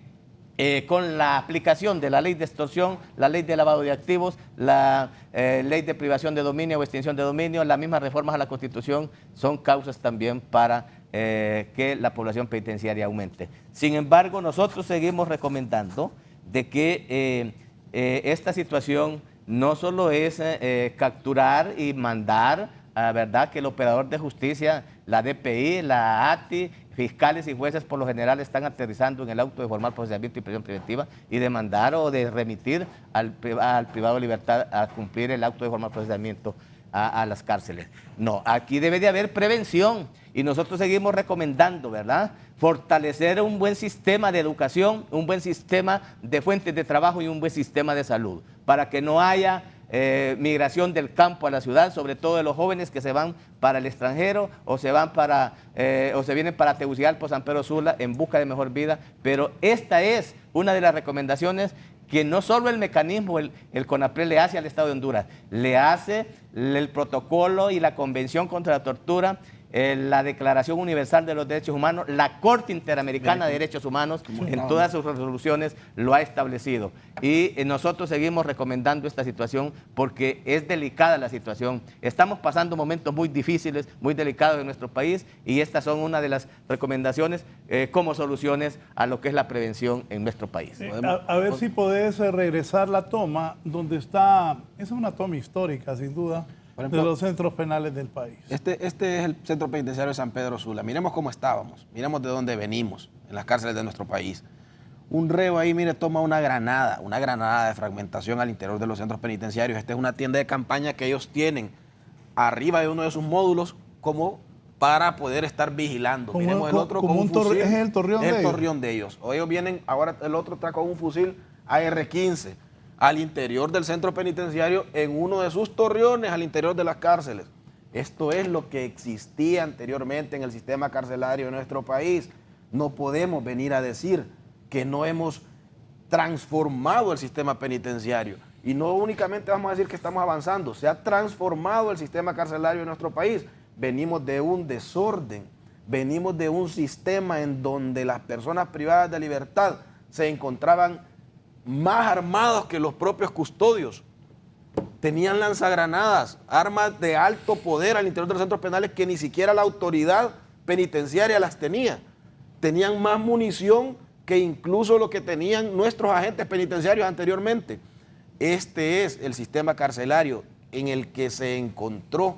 con la aplicación de la ley de extorsión, la ley de lavado de activos, la ley de privación de dominio o extinción de dominio, las mismas reformas a la Constitución son causas también para que la población penitenciaria aumente. Sin embargo, nosotros seguimos recomendando de que esta situación no solo es capturar y mandar, ¿verdad?, que el operador de justicia, la DPI, la ATI, fiscales y jueces por lo general están aterrizando en el auto de formal procesamiento y prisión preventiva y de mandar o de remitir al privado de libertad a cumplir el auto de formal procesamiento a las cárceles. No, aquí debe de haber prevención, y nosotros seguimos recomendando, ¿verdad?, fortalecer un buen sistema de educación, un buen sistema de fuentes de trabajo y un buen sistema de salud, para que no haya migración del campo a la ciudad, sobre todo de los jóvenes que se van para el extranjero o se van o se vienen para Tegucigalpa, San Pedro Sula en busca de mejor vida. Pero esta es una de las recomendaciones que no solo el mecanismo, el CONAPRED le hace al Estado de Honduras, le hace el protocolo y la Convención contra la Tortura, la Declaración Universal de los Derechos Humanos, la Corte Interamericana de Derechos Humanos, en todas sus resoluciones lo ha establecido. Y nosotros seguimos recomendando esta situación porque es delicada la situación. Estamos pasando momentos muy difíciles, muy delicados en nuestro país y estas son una de las recomendaciones como soluciones a lo que es la prevención en nuestro país. A ver si podés regresar la toma donde está, es una toma histórica sin duda, de los centros penales del país. Este es el centro penitenciario de San Pedro Sula. Miremos cómo estábamos, miremos de dónde venimos en las cárceles de nuestro país. Un reo ahí, mire, toma una granada de fragmentación al interior de los centros penitenciarios. Esta es una tienda de campaña que ellos tienen arriba de uno de sus módulos como para poder estar vigilando. Miremos el otro con un fusil. Es el torreón de ellos. El torreón de ellos. O ellos vienen, ahora el otro está con un fusil AR-15 al interior del centro penitenciario en uno de sus torreones al interior de las cárceles. Esto es lo que existía anteriormente en el sistema carcelario de nuestro país. No podemos venir a decir que no hemos transformado el sistema penitenciario. Y no únicamente vamos a decir que estamos avanzando, se ha transformado el sistema carcelario de nuestro país. Venimos de un desorden, venimos de un sistema en donde las personas privadas de libertad se encontraban más armados que los propios custodios. Tenían lanzagranadas, armas de alto poder al interior de los centros penales que ni siquiera la autoridad penitenciaria las tenía. Tenían más munición que incluso lo que tenían nuestros agentes penitenciarios anteriormente. Este es el sistema carcelario en el que se encontró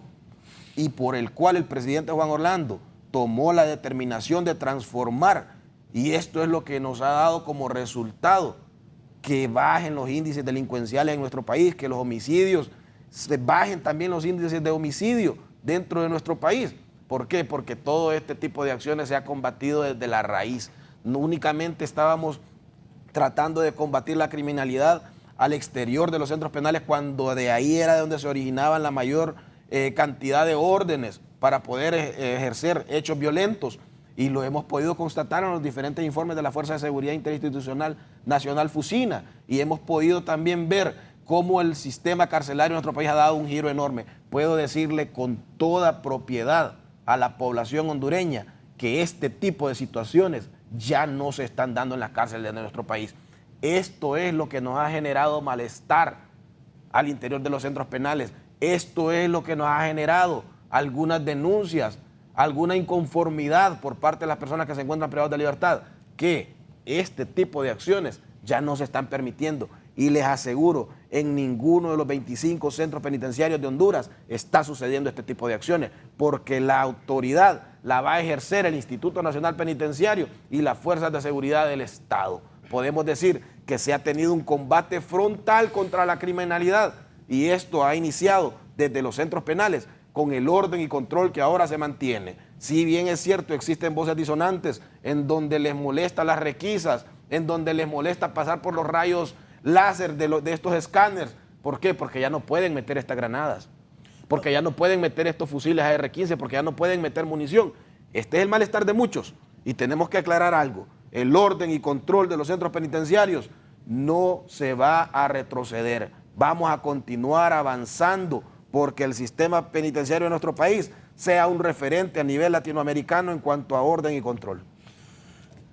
y por el cual el presidente Juan Orlando tomó la determinación de transformar. Y esto es lo que nos ha dado como resultado que bajen los índices delincuenciales en nuestro país, que los homicidios, se bajen también los índices de homicidio dentro de nuestro país. ¿Por qué? Porque todo este tipo de acciones se ha combatido desde la raíz. No únicamente estábamos tratando de combatir la criminalidad al exterior de los centros penales, cuando de ahí era de donde se originaban la mayor cantidad de órdenes para poder ejercer hechos violentos. Y lo hemos podido constatar en los diferentes informes de la Fuerza de Seguridad Interinstitucional Nacional FUSINA. Y hemos podido también ver cómo el sistema carcelario en nuestro país ha dado un giro enorme. Puedo decirle con toda propiedad a la población hondureña que este tipo de situaciones ya no se están dando en las cárceles de nuestro país. Esto es lo que nos ha generado malestar al interior de los centros penales. Esto es lo que nos ha generado algunas denuncias, alguna inconformidad por parte de las personas que se encuentran privadas de libertad, que este tipo de acciones ya no se están permitiendo. Y les aseguro, en ninguno de los 25 centros penitenciarios de Honduras está sucediendo este tipo de acciones, porque la autoridad la va a ejercer el Instituto Nacional Penitenciario y las Fuerzas de Seguridad del Estado. Podemos decir que se ha tenido un combate frontal contra la criminalidad y esto ha iniciado desde los centros penales, con el orden y control que ahora se mantiene. Si bien es cierto, existen voces disonantes en donde les molesta las requisas, en donde les molesta pasar por los rayos láser de estos escáneres. ¿Por qué? Porque ya no pueden meter estas granadas, porque ya no pueden meter estos fusiles AR-15, porque ya no pueden meter munición. Este es el malestar de muchos y tenemos que aclarar algo. El orden y control de los centros penitenciarios no se va a retroceder. Vamos a continuar avanzando porque el sistema penitenciario de nuestro país sea un referente a nivel latinoamericano en cuanto a orden y control.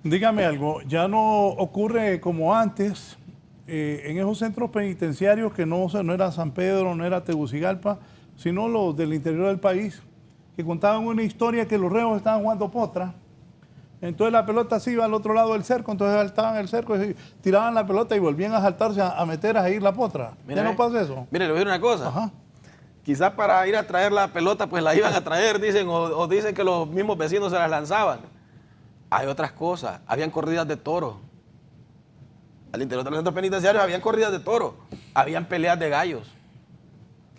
Dígame algo, ya no ocurre como antes en esos centros penitenciarios que no era San Pedro, no era Tegucigalpa, sino los del interior del país, que contaban una historia que los reos estaban jugando potra. Entonces la pelota se iba al otro lado del cerco, entonces saltaban el cerco y tiraban la pelota y volvían a saltarse a meter a ir la potra. Mire, ¿ya no pasa eso? Mire, le voy a decir una cosa. Ajá. Quizás para ir a traer la pelota, pues la iban a traer, dicen, o dicen que los mismos vecinos se las lanzaban. Hay otras cosas, habían corridas de toros. Al interior de los centros penitenciarios habían corridas de toros, habían peleas de gallos.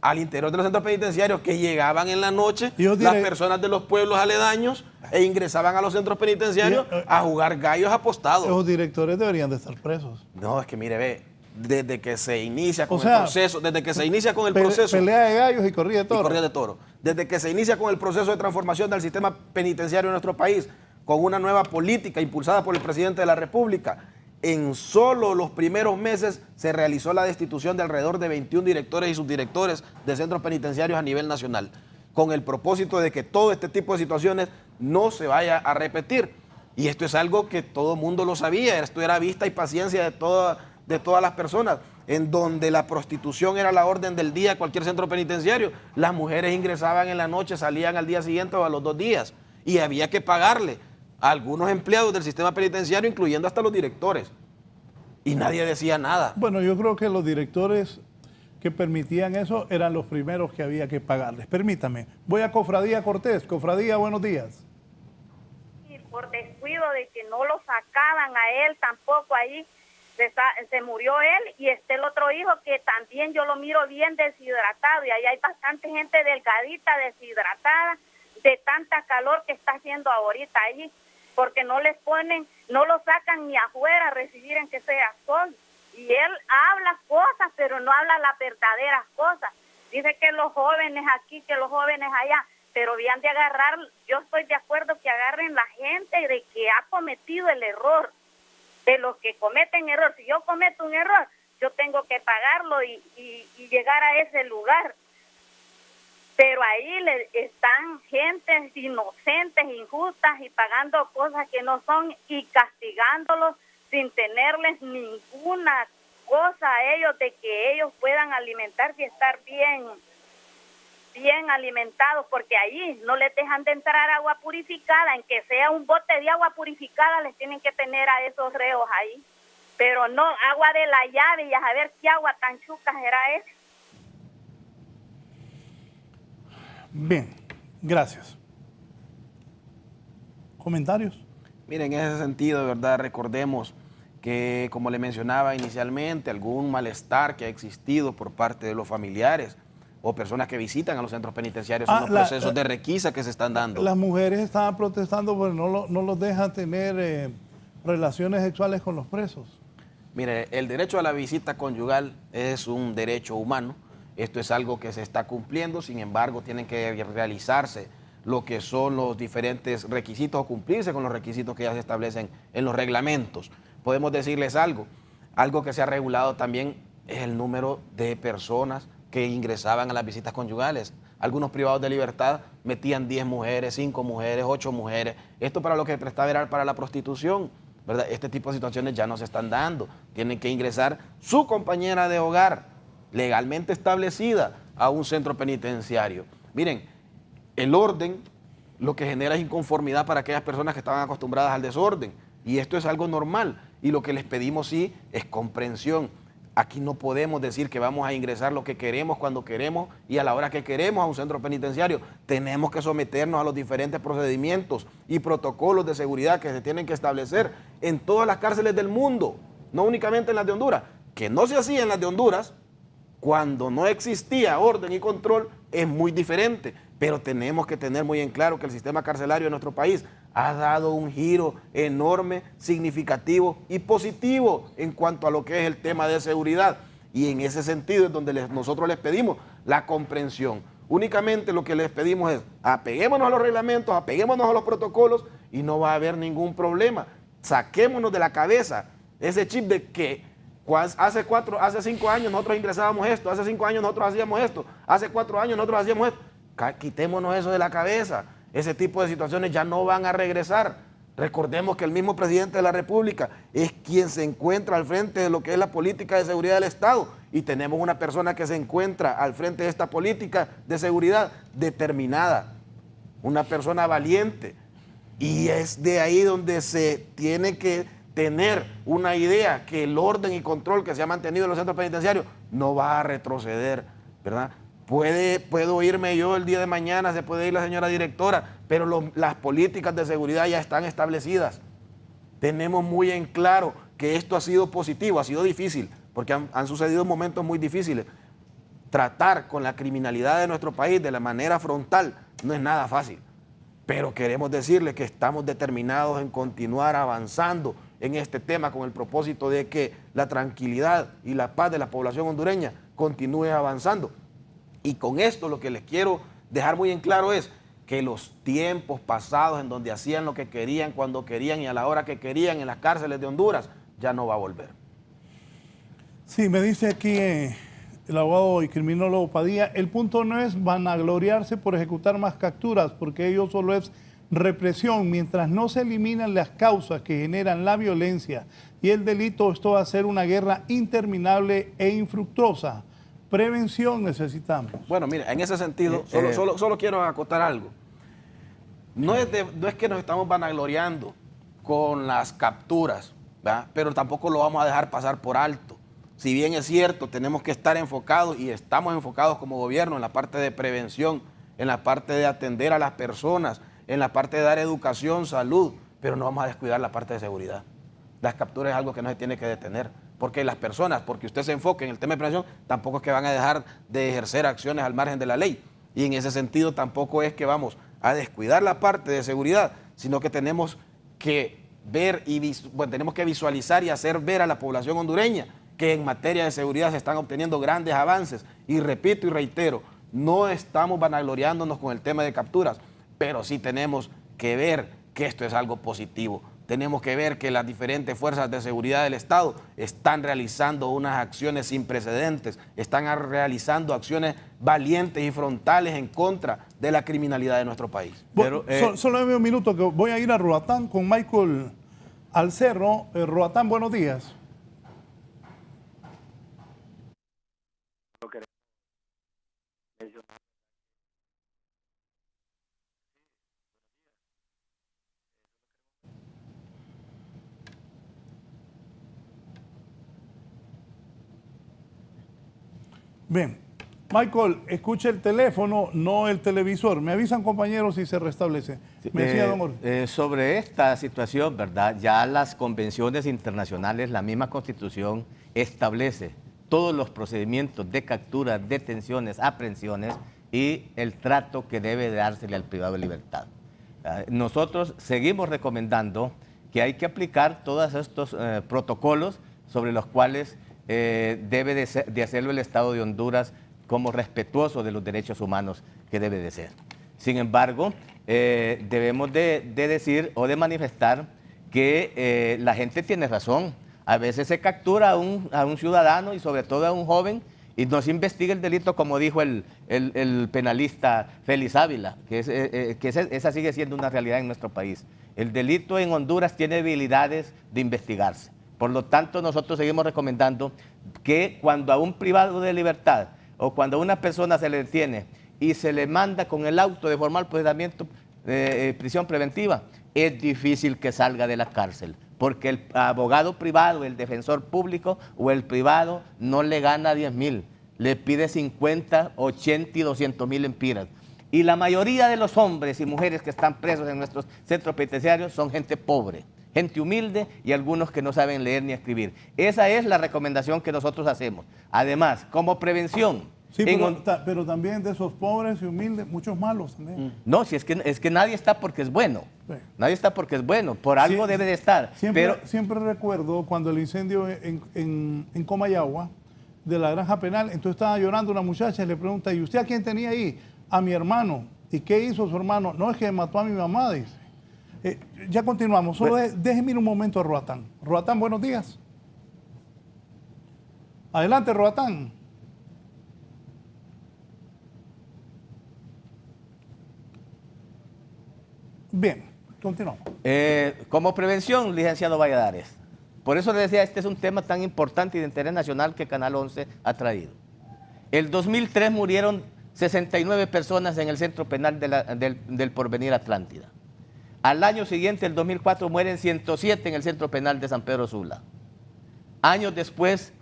Al interior de los centros penitenciarios que llegaban en la noche las personas de los pueblos aledaños e ingresaban a los centros penitenciarios a jugar gallos apostados. Los directores deberían de estar presos. No, es que mire, ve, desde que se inicia con el proceso, desde que se inicia con el proceso. Pelea de gallos y corrida de toros. Y corrida de toros. Desde que se inicia con el proceso de transformación del sistema penitenciario en nuestro país, con una nueva política impulsada por el presidente de la República, en solo los primeros meses se realizó la destitución de alrededor de 21 directores y subdirectores de centros penitenciarios a nivel nacional, con el propósito de que todo este tipo de situaciones no se vaya a repetir. Y esto es algo que todo el mundo lo sabía, esto era vista y paciencia de todas las personas, en donde la prostitución era la orden del día a cualquier centro penitenciario. Las mujeres ingresaban en la noche, salían al día siguiente o a los 2 días, y había que pagarle a algunos empleados del sistema penitenciario, incluyendo hasta los directores, y nadie decía nada. Bueno, yo creo que los directores que permitían eso eran los primeros que había que pagarles. Permítame, voy a Cofradía Cortés. Cofradía, buenos días. Por descuido de que no lo sacaban a él tampoco ahí, se murió él, y el otro hijo que también yo lo miro bien deshidratado, y ahí hay bastante gente delgadita, deshidratada, de tanta calor que está haciendo ahorita ahí, porque no les ponen, no lo sacan ni afuera a recibir en que sea sol, y él habla cosas, pero no habla las verdaderas cosas. Dice que los jóvenes aquí, que los jóvenes allá, pero habían de agarrar, yo estoy de acuerdo que agarren la gente de que ha cometido el error, de los que cometen error. Si yo cometo un error, yo tengo que pagarlo y llegar a ese lugar. Pero ahí están gentes inocentes, injustas, y pagando cosas que no son, y castigándolos sin tenerles ninguna cosa a ellos de que ellos puedan alimentarse y estar bien alimentados, porque ahí no les dejan de entrar agua purificada, en que sea un bote de agua purificada les tienen que tener a esos reos ahí, pero no agua de la llave, y a saber qué agua tan chuca será esa. Bien, gracias. ¿Comentarios? Miren, en ese sentido, de verdad, recordemos que, como le mencionaba inicialmente, algún malestar que ha existido por parte de los familiares o personas que visitan a los centros penitenciarios son los procesos de requisa que se están dando. Las mujeres estaban protestando porque no los dejan tener relaciones sexuales con los presos. Mire, el derecho a la visita conyugal es un derecho humano. Esto es algo que se está cumpliendo, sin embargo, tienen que realizarse lo que son los diferentes requisitos o cumplirse con los requisitos que ya se establecen en los reglamentos. Podemos decirles algo que se ha regulado también es el número de personas que ingresaban a las visitas conyugales. Algunos privados de libertad metían 10 mujeres, 5 mujeres, 8 mujeres. Esto para lo que prestaba era para la prostitución, ¿verdad? Este tipo de situaciones ya no se están dando. Tienen que ingresar su compañera de hogar, legalmente establecida, a un centro penitenciario. Miren, el orden lo que genera es inconformidad para aquellas personas que estaban acostumbradas al desorden, y esto es algo normal, y lo que les pedimos sí es comprensión. Aquí no podemos decir que vamos a ingresar lo que queremos, cuando queremos y a la hora que queremos a un centro penitenciario. Tenemos que someternos a los diferentes procedimientos y protocolos de seguridad que se tienen que establecer en todas las cárceles del mundo, no únicamente en las de Honduras. Que no se hacía en las de Honduras, cuando no existía orden y control, es muy diferente. Pero tenemos que tener muy en claro que el sistema carcelario de nuestro país ha dado un giro enorme, significativo y positivo en cuanto a lo que es el tema de seguridad. Y en ese sentido es donde nosotros les pedimos la comprensión. Únicamente lo que les pedimos es apeguémonos a los reglamentos, apeguémonos a los protocolos y no va a haber ningún problema. Saquémonos de la cabeza ese chip de que hace 5 años nosotros ingresábamos esto, hace 5 años nosotros hacíamos esto, hace 4 años nosotros hacíamos esto. Quitémonos eso de la cabeza. Ese tipo de situaciones ya no van a regresar. Recordemos que el mismo presidente de la República es quien se encuentra al frente de lo que es la política de seguridad del Estado, y tenemos una persona que se encuentra al frente de esta política de seguridad determinada, una persona valiente, y es de ahí donde se tiene que tener una idea que el orden y control que se ha mantenido en los centros penitenciarios no va a retroceder, ¿verdad? Puedo irme yo el día de mañana, se puede ir la señora directora, pero las políticas de seguridad ya están establecidas. Tenemos muy en claro que esto ha sido positivo, ha sido difícil, porque han sucedido momentos muy difíciles. Tratar con la criminalidad de nuestro país de la manera frontal no es nada fácil, pero queremos decirles que estamos determinados en continuar avanzando en este tema con el propósito de que la tranquilidad y la paz de la población hondureña continúe avanzando. Y con esto lo que les quiero dejar muy en claro es que los tiempos pasados en donde hacían lo que querían, cuando querían y a la hora que querían en las cárceles de Honduras, ya no va a volver. Sí, me dice aquí el abogado y criminólogo Padilla, el punto no es vanagloriarse por ejecutar más capturas, porque ello solo es represión. Mientras no se eliminan las causas que generan la violencia y el delito, esto va a ser una guerra interminable e infructuosa. Prevención necesitamos. Bueno, mira, en ese sentido, solo quiero acotar algo. No es que nos estamos vanagloriando con las capturas, ¿verdad? Pero tampoco lo vamos a dejar pasar por alto. Si bien es cierto, tenemos que estar enfocados y estamos enfocados como gobierno en la parte de prevención, en la parte de atender a las personas, en la parte de dar educación, salud, pero no vamos a descuidar la parte de seguridad. Las capturas es algo que no se tiene que detener, porque las personas, porque usted se enfoque en el tema de prevención, tampoco es que van a dejar de ejercer acciones al margen de la ley. Y en ese sentido tampoco es que vamos a descuidar la parte de seguridad, sino que tenemos que ver y tenemos que visualizar y hacer ver a la población hondureña que en materia de seguridad se están obteniendo grandes avances. Y repito y reitero, no estamos vanagloriándonos con el tema de capturas, pero sí tenemos que ver que esto es algo positivo. Tenemos que ver que las diferentes fuerzas de seguridad del Estado están realizando unas acciones sin precedentes, están realizando acciones valientes y frontales en contra de la criminalidad de nuestro país. Bueno, solo dame un minuto que voy a ir a Roatán con Michael Alcerro. Roatán, buenos días. Bien, Michael, escuche el teléfono, no el televisor. Me avisan, compañeros, si se restablece. Me decía, don Jorge. Sobre esta situación, ¿verdad? Ya las convenciones internacionales, la misma Constitución establece todos los procedimientos de captura, detenciones, aprehensiones y el trato que debe dársele al privado de libertad. Nosotros seguimos recomendando que hay que aplicar todos estos protocolos sobre los cuales debe de hacerlo el Estado de Honduras como respetuoso de los derechos humanos que debe de ser. Sin embargo, debemos de decir o de manifestar que la gente tiene razón. A veces se captura a un ciudadano y sobre todo a un joven y no se investiga el delito, como dijo el penalista Félix Ávila, que esa sigue siendo una realidad en nuestro país. El delito en Honduras tiene debilidades de investigarse. Por lo tanto, nosotros seguimos recomendando que cuando a un privado de libertad o cuando a una persona se le detiene y se le manda con el auto de formal procesamiento de prisión preventiva, es difícil que salga de la cárcel, porque el abogado privado, el defensor público o el privado no le gana 10,000, le pide 50, 80 y 200,000 empiras. Y la mayoría de los hombres y mujeres que están presos en nuestros centros penitenciarios son gente pobre, gente humilde y algunos que no saben leer ni escribir. Esa es la recomendación que nosotros hacemos. Además, como prevención. Sí, pero también de esos pobres y humildes, muchos malos también. No, si es que nadie está porque es bueno. Sí. Nadie está porque es bueno, por algo debe de estar. Siempre recuerdo cuando el incendio en Comayagua, de la granja penal, entonces estaba llorando una muchacha y le pregunta, ¿y usted a quién tenía ahí? A mi hermano. ¿Y qué hizo su hermano? No, es que mató a mi mamá, dice. Ya continuamos, solo déjeme ir un momento a Roatán. Roatán, buenos días. Adelante, Roatán. Bien, continuamos. Como prevención, licenciado Valladares, por eso le decía, este es un tema tan importante y de interés nacional que Canal 11 ha traído. El 2003 murieron 69 personas en el centro penal del Porvenir Atlántida. Al año siguiente, el 2004, mueren 107 en el centro penal de San Pedro Sula. Años después,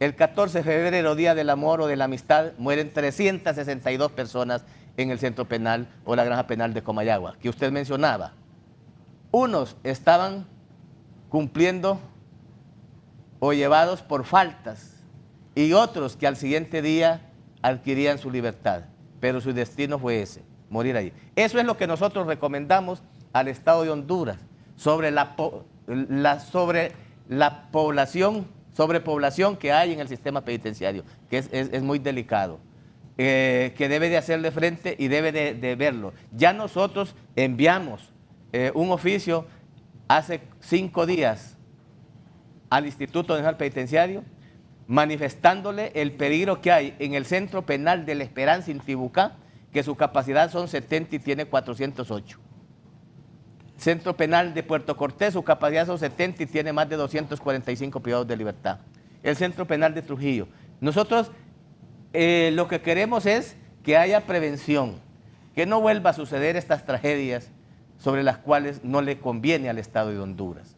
el 14 de febrero, Día del Amor o de la Amistad, mueren 362 personas en el centro penal o la granja penal de Comayagua, que usted mencionaba. Unos estaban cumpliendo o llevados por faltas y otros que al siguiente día adquirían su libertad, pero su destino fue ese, morir ahí. Eso es lo que nosotros recomendamos al Estado de Honduras sobre sobre la sobrepoblación que hay en el sistema penitenciario, que es muy delicado, que debe de hacerle frente y debe de verlo. Ya nosotros enviamos un oficio hace 5 días al Instituto Nacional Penitenciario manifestándole el peligro que hay en el Centro Penal de La Esperanza, Intibucá, que su capacidad son 70 y tiene 408. Centro Penal de Puerto Cortés, su capacidad son 70 y tiene más de 245 privados de libertad. El Centro Penal de Trujillo. Nosotros lo que queremos es que haya prevención, que no vuelva a suceder estas tragedias sobre las cuales no le conviene al Estado de Honduras.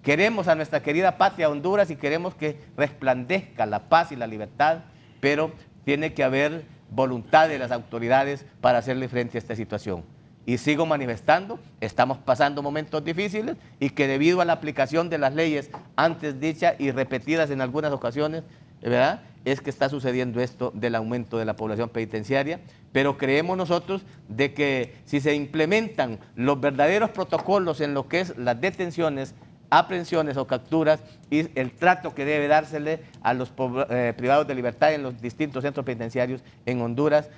Queremos a nuestra querida patria Honduras y queremos que resplandezca la paz y la libertad, pero tiene que haber voluntad de las autoridades para hacerle frente a esta situación. Y sigo manifestando, estamos pasando momentos difíciles y que debido a la aplicación de las leyes antes dichas y repetidas en algunas ocasiones, ¿verdad?, es que está sucediendo esto del aumento de la población penitenciaria, pero creemos nosotros de que si se implementan los verdaderos protocolos en lo que es las detenciones, aprehensiones o capturas y el trato que debe dársele a los privados de libertad en los distintos centros penitenciarios en Honduras,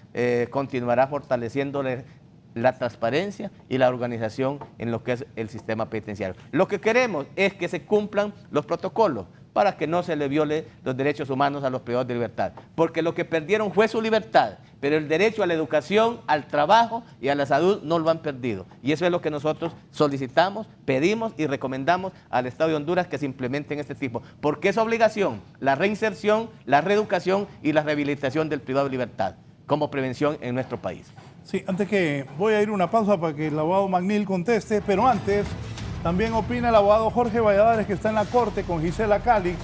continuará fortaleciéndole la transparencia y la organización en lo que es el sistema penitenciario. Lo que queremos es que se cumplan los protocolos para que no se le viole los derechos humanos a los privados de libertad, porque lo que perdieron fue su libertad, pero el derecho a la educación, al trabajo y a la salud no lo han perdido. Y eso es lo que nosotros solicitamos, pedimos y recomendamos al Estado de Honduras que se implementen este tipo, porque es obligación la reinserción, la reeducación y la rehabilitación del privado de libertad como prevención en nuestro país. Sí, antes que voy a ir a una pausa para que el abogado Magnil conteste, pero antes también opina el abogado Jorge Valladares, que está en la Corte con Gisela Calix.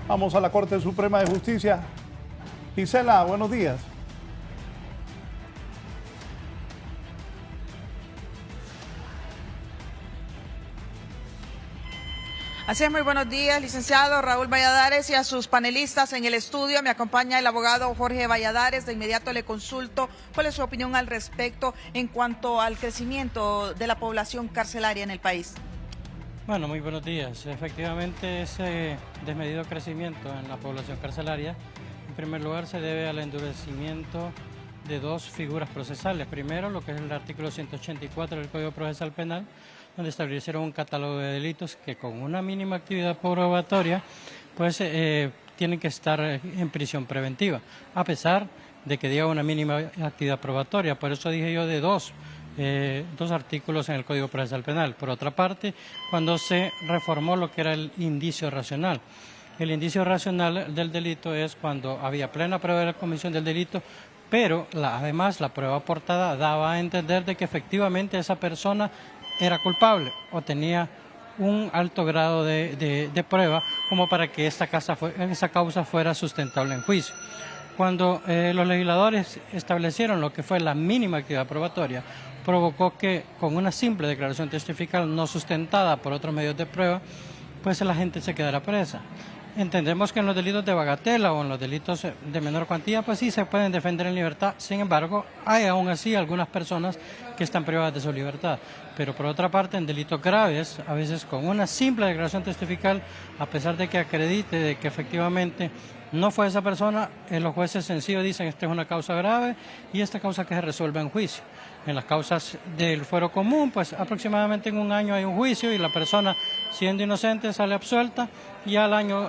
Vamos a la Corte Suprema de Justicia. Gisela, buenos días. Así es, muy buenos días, licenciado Raúl Valladares, y a sus panelistas en el estudio. Me acompaña el abogado Jorge Valladares. De inmediato le consulto cuál es su opinión al respecto en cuanto al crecimiento de la población carcelaria en el país. Bueno, muy buenos días. Efectivamente, ese desmedido crecimiento en la población carcelaria, en primer lugar, se debe al endurecimiento de dos figuras procesales. Primero, lo que es el artículo 184 del Código Procesal Penal, donde establecieron un catálogo de delitos que con una mínima actividad probatoria, pues tienen que estar en prisión preventiva, a pesar de que diga una mínima actividad probatoria. Por eso dije yo de dos artículos en el Código Procesal Penal. Por otra parte, cuando se reformó lo que era el indicio racional. El indicio racional del delito es cuando había plena prueba de la comisión del delito, pero además la prueba aportada daba a entender de que efectivamente esa persona era culpable o tenía un alto grado de prueba como para que esa causa fuera sustentable en juicio. Cuando los legisladores establecieron lo que fue la mínima actividad probatoria, provocó que con una simple declaración testifical no sustentada por otros medios de prueba, pues la gente se quedara presa. Entendemos que en los delitos de bagatela o en los delitos de menor cuantía, pues sí se pueden defender en libertad. Sin embargo, hay aún así algunas personas que están privadas de su libertad. Pero por otra parte, en delitos graves, a veces con una simple declaración testifical, a pesar de que acredite de que efectivamente no fue esa persona, los jueces sencillos dicen esta es una causa grave y esta causa que se resuelve en juicio. En las causas del fuero común, pues aproximadamente en un año hay un juicio y la persona, siendo inocente, sale absuelta y al año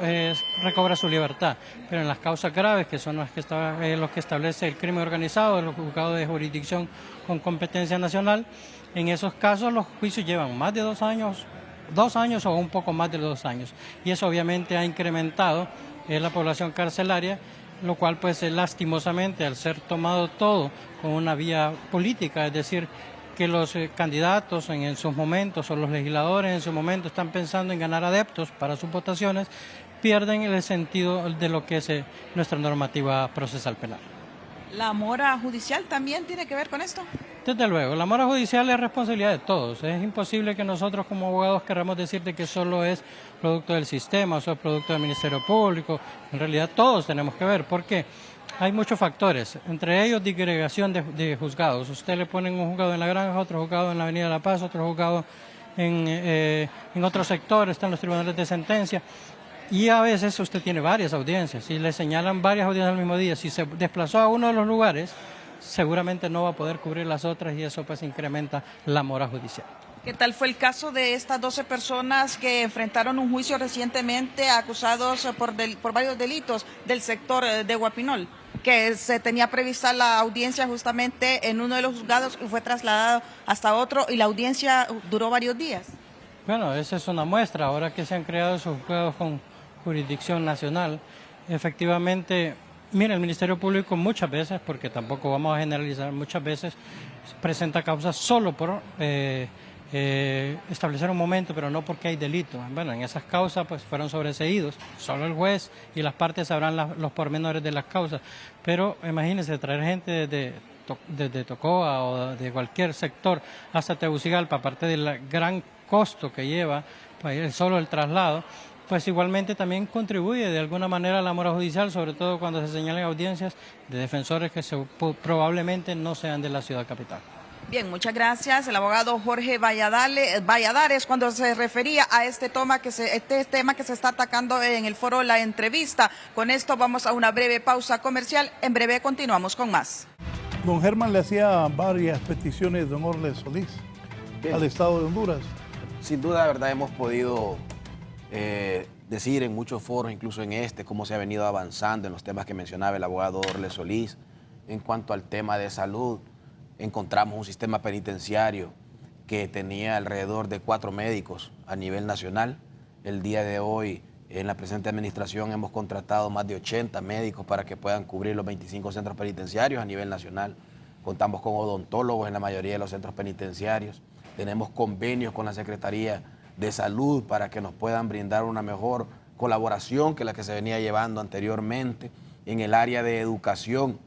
recobra su libertad. Pero en las causas graves, que son las que los que establece el crimen organizado, los juzgados de jurisdicción con competencia nacional, en esos casos los juicios llevan más de 2 años o un poco más de 2 años. Y eso obviamente ha incrementado la población carcelaria, lo cual pues lastimosamente al ser tomado todo con una vía política, es decir, que los candidatos en sus momentos o los legisladores en su momento están pensando en ganar adeptos para sus votaciones, pierden el sentido de lo que es nuestra normativa procesal penal. ¿La mora judicial también tiene que ver con esto? Desde luego, la mora judicial es responsabilidad de todos. Es imposible que nosotros como abogados queramos decirte que solo es producto del sistema, o solo es producto del Ministerio Público. En realidad todos tenemos que ver. ¿Por qué? Hay muchos factores, entre ellos disgregación de juzgados. Usted le ponen un juzgado en La Granja, otro juzgado en la Avenida La Paz, otro juzgado en otro sector, están los tribunales de sentencia. Y a veces usted tiene varias audiencias y le señalan varias audiencias al mismo día. Si se desplazó a uno de los lugares, seguramente no va a poder cubrir las otras y eso pues incrementa la mora judicial. ¿Qué tal fue el caso de estas 12 personas que enfrentaron un juicio recientemente acusados por varios delitos del sector de Guapinol? Que se tenía prevista la audiencia justamente en uno de los juzgados y fue trasladado hasta otro y la audiencia duró varios días. Bueno, esa es una muestra. Ahora que se han creado esos juzgados con jurisdicción nacional, efectivamente, mira, el Ministerio Público muchas veces, porque tampoco vamos a generalizar, muchas veces presenta causas solo por establecer un momento, pero no porque hay delito. Bueno, en esas causas pues fueron sobreseídos, solo el juez y las partes sabrán los pormenores de las causas, pero imagínense traer gente desde Tocoa o de cualquier sector hasta Tegucigalpa, aparte del gran costo que lleva pues, solo el traslado, pues igualmente también contribuye de alguna manera a la mora judicial, sobre todo cuando se señalen audiencias de defensores que probablemente no sean de la ciudad capital. Bien, muchas gracias. El abogado Jorge Valladares, cuando se refería a este tema que se está atacando en el foro La Entrevista. Con esto vamos a una breve pausa comercial. En breve continuamos con más. Don Germán le hacía varias peticiones, don Orles Solís, al Estado de Honduras. Sin duda, verdad, hemos podido decir en muchos foros, incluso en cómo se ha venido avanzando en los temas que mencionaba el abogado Orles Solís. En cuanto al tema de salud, encontramos un sistema penitenciario que tenía alrededor de 4 médicos a nivel nacional. El día de hoy, en la presente administración, hemos contratado más de 80 médicos para que puedan cubrir los 25 centros penitenciarios a nivel nacional. Contamos con odontólogos en la mayoría de los centros penitenciarios. Tenemos convenios con la Secretaría de Salud para que nos puedan brindar una mejor colaboración que la que se venía llevando anteriormente. En el área de educación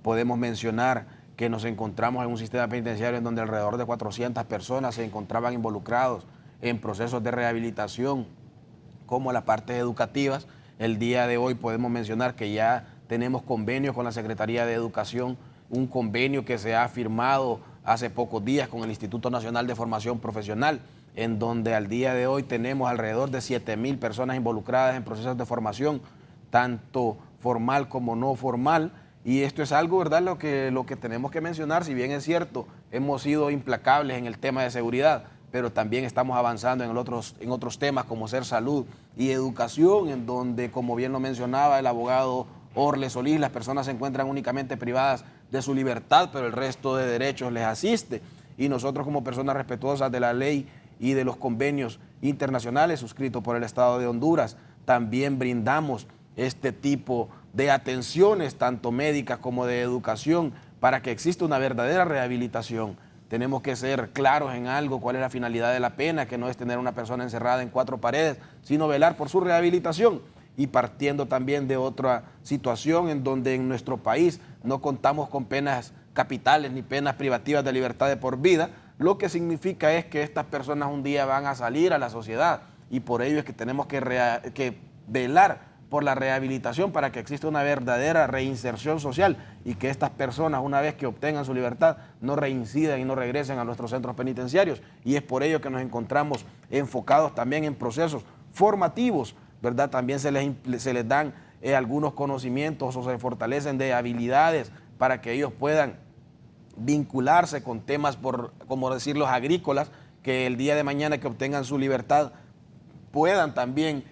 podemos mencionar que nos encontramos en un sistema penitenciario en donde alrededor de 400 personas se encontraban involucrados en procesos de rehabilitación, como las partes educativas. El día de hoy podemos mencionar que ya tenemos convenios con la Secretaría de Educación, un convenio que se ha firmado hace pocos días con el Instituto Nacional de Formación Profesional, en donde al día de hoy tenemos alrededor de 7,000 personas involucradas en procesos de formación, tanto formal como no formal. Y esto es algo, ¿verdad?, lo que tenemos que mencionar. Si bien es cierto, hemos sido implacables en el tema de seguridad, pero también estamos avanzando en otros temas como ser salud y educación, en donde, como bien lo mencionaba el abogado Orles Solís, las personas se encuentran únicamente privadas de su libertad, pero el resto de derechos les asiste. Y nosotros, como personas respetuosas de la ley y de los convenios internacionales suscritos por el Estado de Honduras, también brindamos este tipo de atenciones, tanto médicas como de educación, para que exista una verdadera rehabilitación. Tenemos que ser claros en algo, cuál es la finalidad de la pena, que no es tener una persona encerrada en 4 paredes, sino velar por su rehabilitación. Y partiendo también de otra situación en donde en nuestro país no contamos con penas capitales ni penas privativas de libertad de por vida, lo que significa es que estas personas un día van a salir a la sociedad, y por ello es que tenemos que velar por la rehabilitación para que exista una verdadera reinserción social y que estas personas, una vez que obtengan su libertad, no reincidan y no regresen a nuestros centros penitenciarios. Y es por ello que nos encontramos enfocados también en procesos formativos, ¿verdad? También se les dan algunos conocimientos o se fortalecen de habilidades para que ellos puedan vincularse con temas, como decir, los agrícolas, que el día de mañana que obtengan su libertad puedan también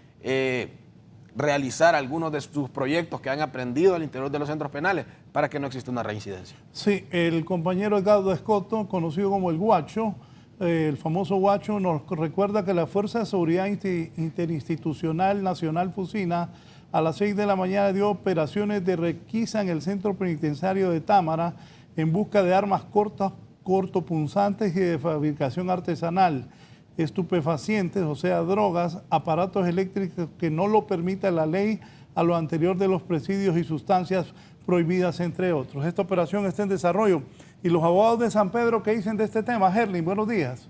realizar algunos de sus proyectos que han aprendido al interior de los centros penales para que no exista una reincidencia. Sí, el compañero Edgardo Escoto, conocido como el Guacho, el famoso Guacho, nos recuerda que la Fuerza de Seguridad Interinstitucional Nacional Fusina a las 6 de la mañana dio operaciones de requisa en el centro penitenciario de Támara en busca de armas cortopunzantes y de fabricación artesanal, estupefacientes, o sea, drogas, aparatos eléctricos que no lo permita la ley, a lo anterior de los presidios y sustancias prohibidas, entre otros. Esta operación está en desarrollo. Y los abogados de San Pedro, ¿qué dicen de este tema? Herlin, buenos días.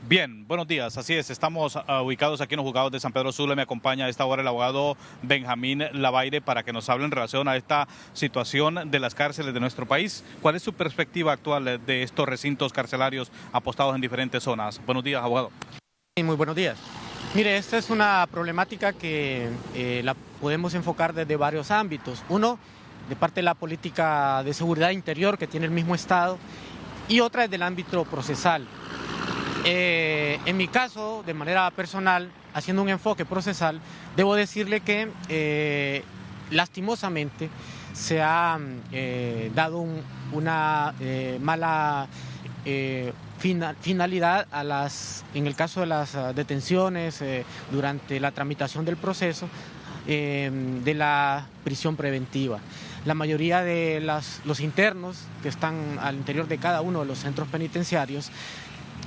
Bien, buenos días. Así es, estamos ubicados aquí en los juzgados de San Pedro Sula. Me acompaña a esta hora el abogado Benjamín Lavaire para que nos hable en relación a esta situación de las cárceles de nuestro país. ¿Cuál es su perspectiva actual de estos recintos carcelarios apostados en diferentes zonas? Buenos días, abogado. Muy buenos días. Mire, esta es una problemática que la podemos enfocar desde varios ámbitos. Uno, de parte de la política de seguridad interior que tiene el mismo Estado, y otra es del ámbito procesal. En mi caso, de manera personal, haciendo un enfoque procesal, debo decirle que lastimosamente se ha dado una mala finalidad en el caso de las detenciones durante la tramitación del proceso de la prisión preventiva. La mayoría de los internos que están al interior de cada uno de los centros penitenciarios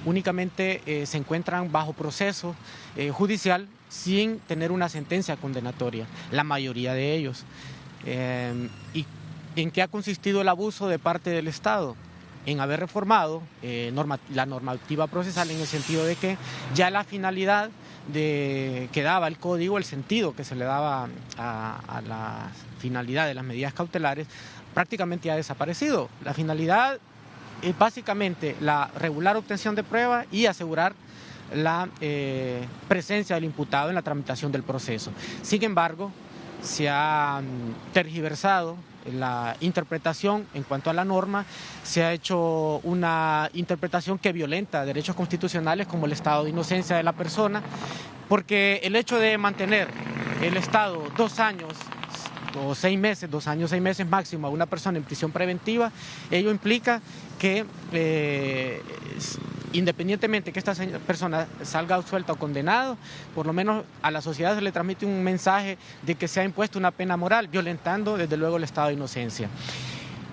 únicamente se encuentran bajo proceso judicial sin tener una sentencia condenatoria, la mayoría de ellos. ¿Y en qué ha consistido el abuso de parte del Estado? En haber reformado la normativa procesal en el sentido de que ya la finalidad que daba el código, el sentido que se le daba a la finalidad de las medidas cautelares, prácticamente ha desaparecido. La finalidad es básicamente la regular obtención de prueba y asegurar la presencia del imputado en la tramitación del proceso. Sin embargo, se ha tergiversado la interpretación en cuanto a la norma, se ha hecho una interpretación que violenta derechos constitucionales como el estado de inocencia de la persona, porque el hecho de mantener el Estado 2 años o 6 meses, 2 años, 6 meses máximo a una persona en prisión preventiva, ello implica que independientemente que esta persona salga suelta o condenado, por lo menos a la sociedad se le transmite un mensaje de que se ha impuesto una pena moral, violentando desde luego el estado de inocencia.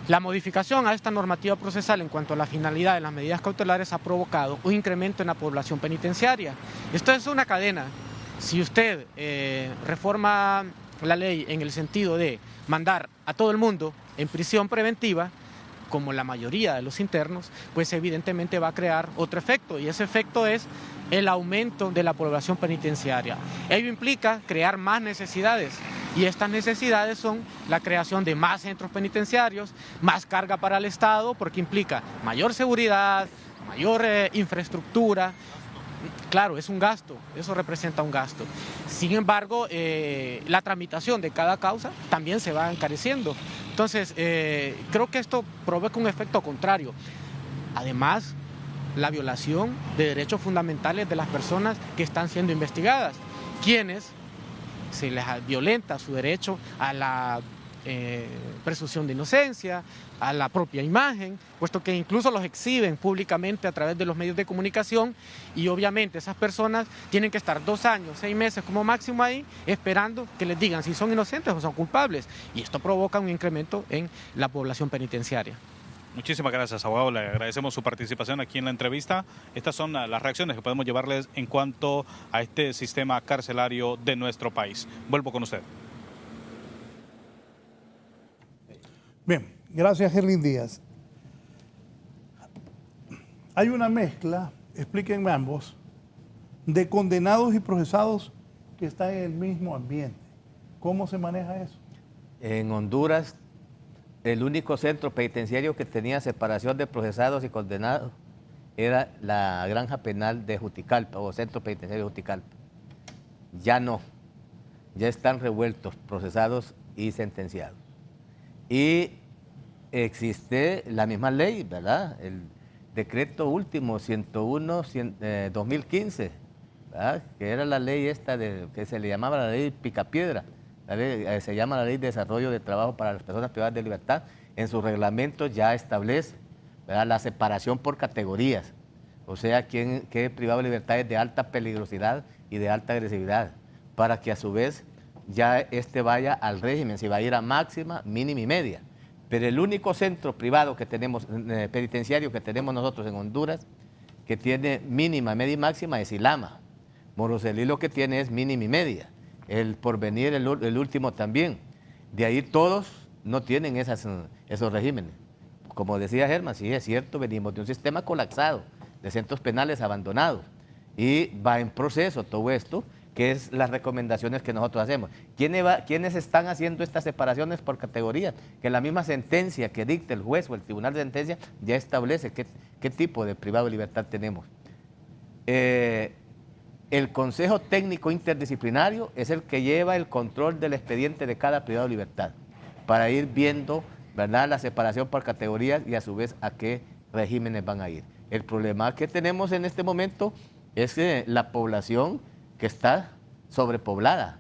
La modificación a esta normativa procesal en cuanto a la finalidad de las medidas cautelares ha provocado un incremento en la población penitenciaria. Esto es una cadena. Si usted reforma la ley en el sentido de mandar a todo el mundo en prisión preventiva, como la mayoría de los internos, pues evidentemente va a crear otro efecto, y ese efecto es el aumento de la población penitenciaria. Ello implica crear más necesidades, y estas necesidades son la creación de más centros penitenciarios, más carga para el Estado, porque implica mayor seguridad, mayor infraestructura. Claro, es un gasto, eso representa un gasto. Sin embargo, la tramitación de cada causa también se va encareciendo. Entonces, creo que esto provoca un efecto contrario. Además, la violación de derechos fundamentales de las personas que están siendo investigadas, quienes se les violenta su derecho a la presunción de inocencia, a la propia imagen, puesto que incluso los exhiben públicamente a través de los medios de comunicación, y obviamente esas personas tienen que estar 2 años, 6 meses como máximo ahí, esperando que les digan si son inocentes o son culpables, y esto provoca un incremento en la población penitenciaria. Muchísimas gracias, abogado. Le agradecemos su participación aquí en la entrevista. Estas son las reacciones que podemos llevarles en cuanto a este sistema carcelario de nuestro país. Vuelvo con usted. Bien, gracias, Gerlin Díaz. Hay una mezcla, explíquenme ambos, de condenados y procesados que están en el mismo ambiente. ¿Cómo se maneja eso? En Honduras, el único centro penitenciario que tenía separación de procesados y condenados era la granja penal de Juticalpa o centro penitenciario de Juticalpa. Ya no, ya están revueltos procesados y sentenciados. Y existe la misma ley, ¿verdad? El decreto último 101-2015, ¿verdad? Que era la ley esta que se le llamaba la ley Picapiedra. Se llama la Ley de Desarrollo de Trabajo para las Personas Privadas de Libertad. En sus reglamentos ya establece, ¿verdad?, la separación por categorías. O sea, quién quede privado de libertad es de alta peligrosidad y de alta agresividad, para que a su vez ya vaya al régimen, si va a ir a máxima, mínima y media. Pero el único centro privado que tenemos, penitenciario que tenemos nosotros en Honduras, que tiene mínima, media y máxima, es Ilama. Moroselí lo que tiene es mínima y media. El Porvenir, el último también. De ahí todos no tienen esos regímenes. Como decía Germán, sí es cierto, venimos de un sistema colapsado, de centros penales abandonados. y va en proceso todo esto, que es las recomendaciones que nosotros hacemos. ¿Quiénes están haciendo estas separaciones por categorías? Que la misma sentencia que dicta el juez o el tribunal de sentencia ya establece qué tipo de privado de libertad tenemos. El Consejo Técnico Interdisciplinario es el que lleva el control del expediente de cada privado de libertad para ir viendo, ¿verdad?, la separación por categorías y a su vez a qué regímenes van a ir. El problema que tenemos en este momento es que la población que está sobrepoblada,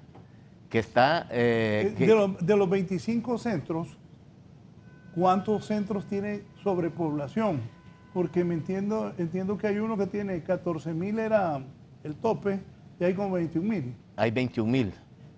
que está... de los 25 centros, ¿cuántos centros tiene sobrepoblación? Porque entiendo que hay uno que tiene 14.000 era el tope y hay como 21.000. Hay 21.000.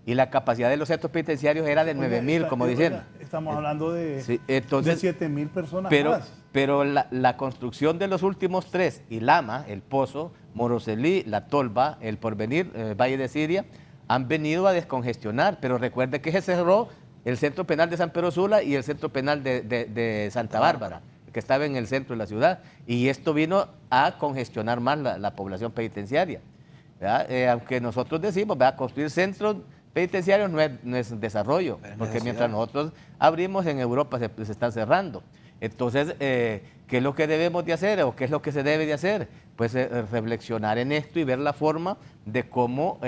Y la capacidad de los centros penitenciarios era de 9.000, como dicen. Estamos hablando de, sí, entonces, de 7.000 personas más. Pero la construcción de los últimos tres, Ilama, El Pozo, Moroselí, La Tolva, El Porvenir, Valle de Siria, han venido a descongestionar. Pero recuerde que se cerró el centro penal de San Pedro Sula y el centro penal de Santa Bárbara, que estaba en el centro de la ciudad. Y esto vino a congestionar más la población penitenciaria. Aunque nosotros decimos, construir centros penitenciarios no es desarrollo, porque mientras nosotros abrimos, en Europa se están cerrando. Entonces, ¿qué es lo que debemos de hacer o qué es lo que se debe de hacer? Pues reflexionar en esto y ver la forma de cómo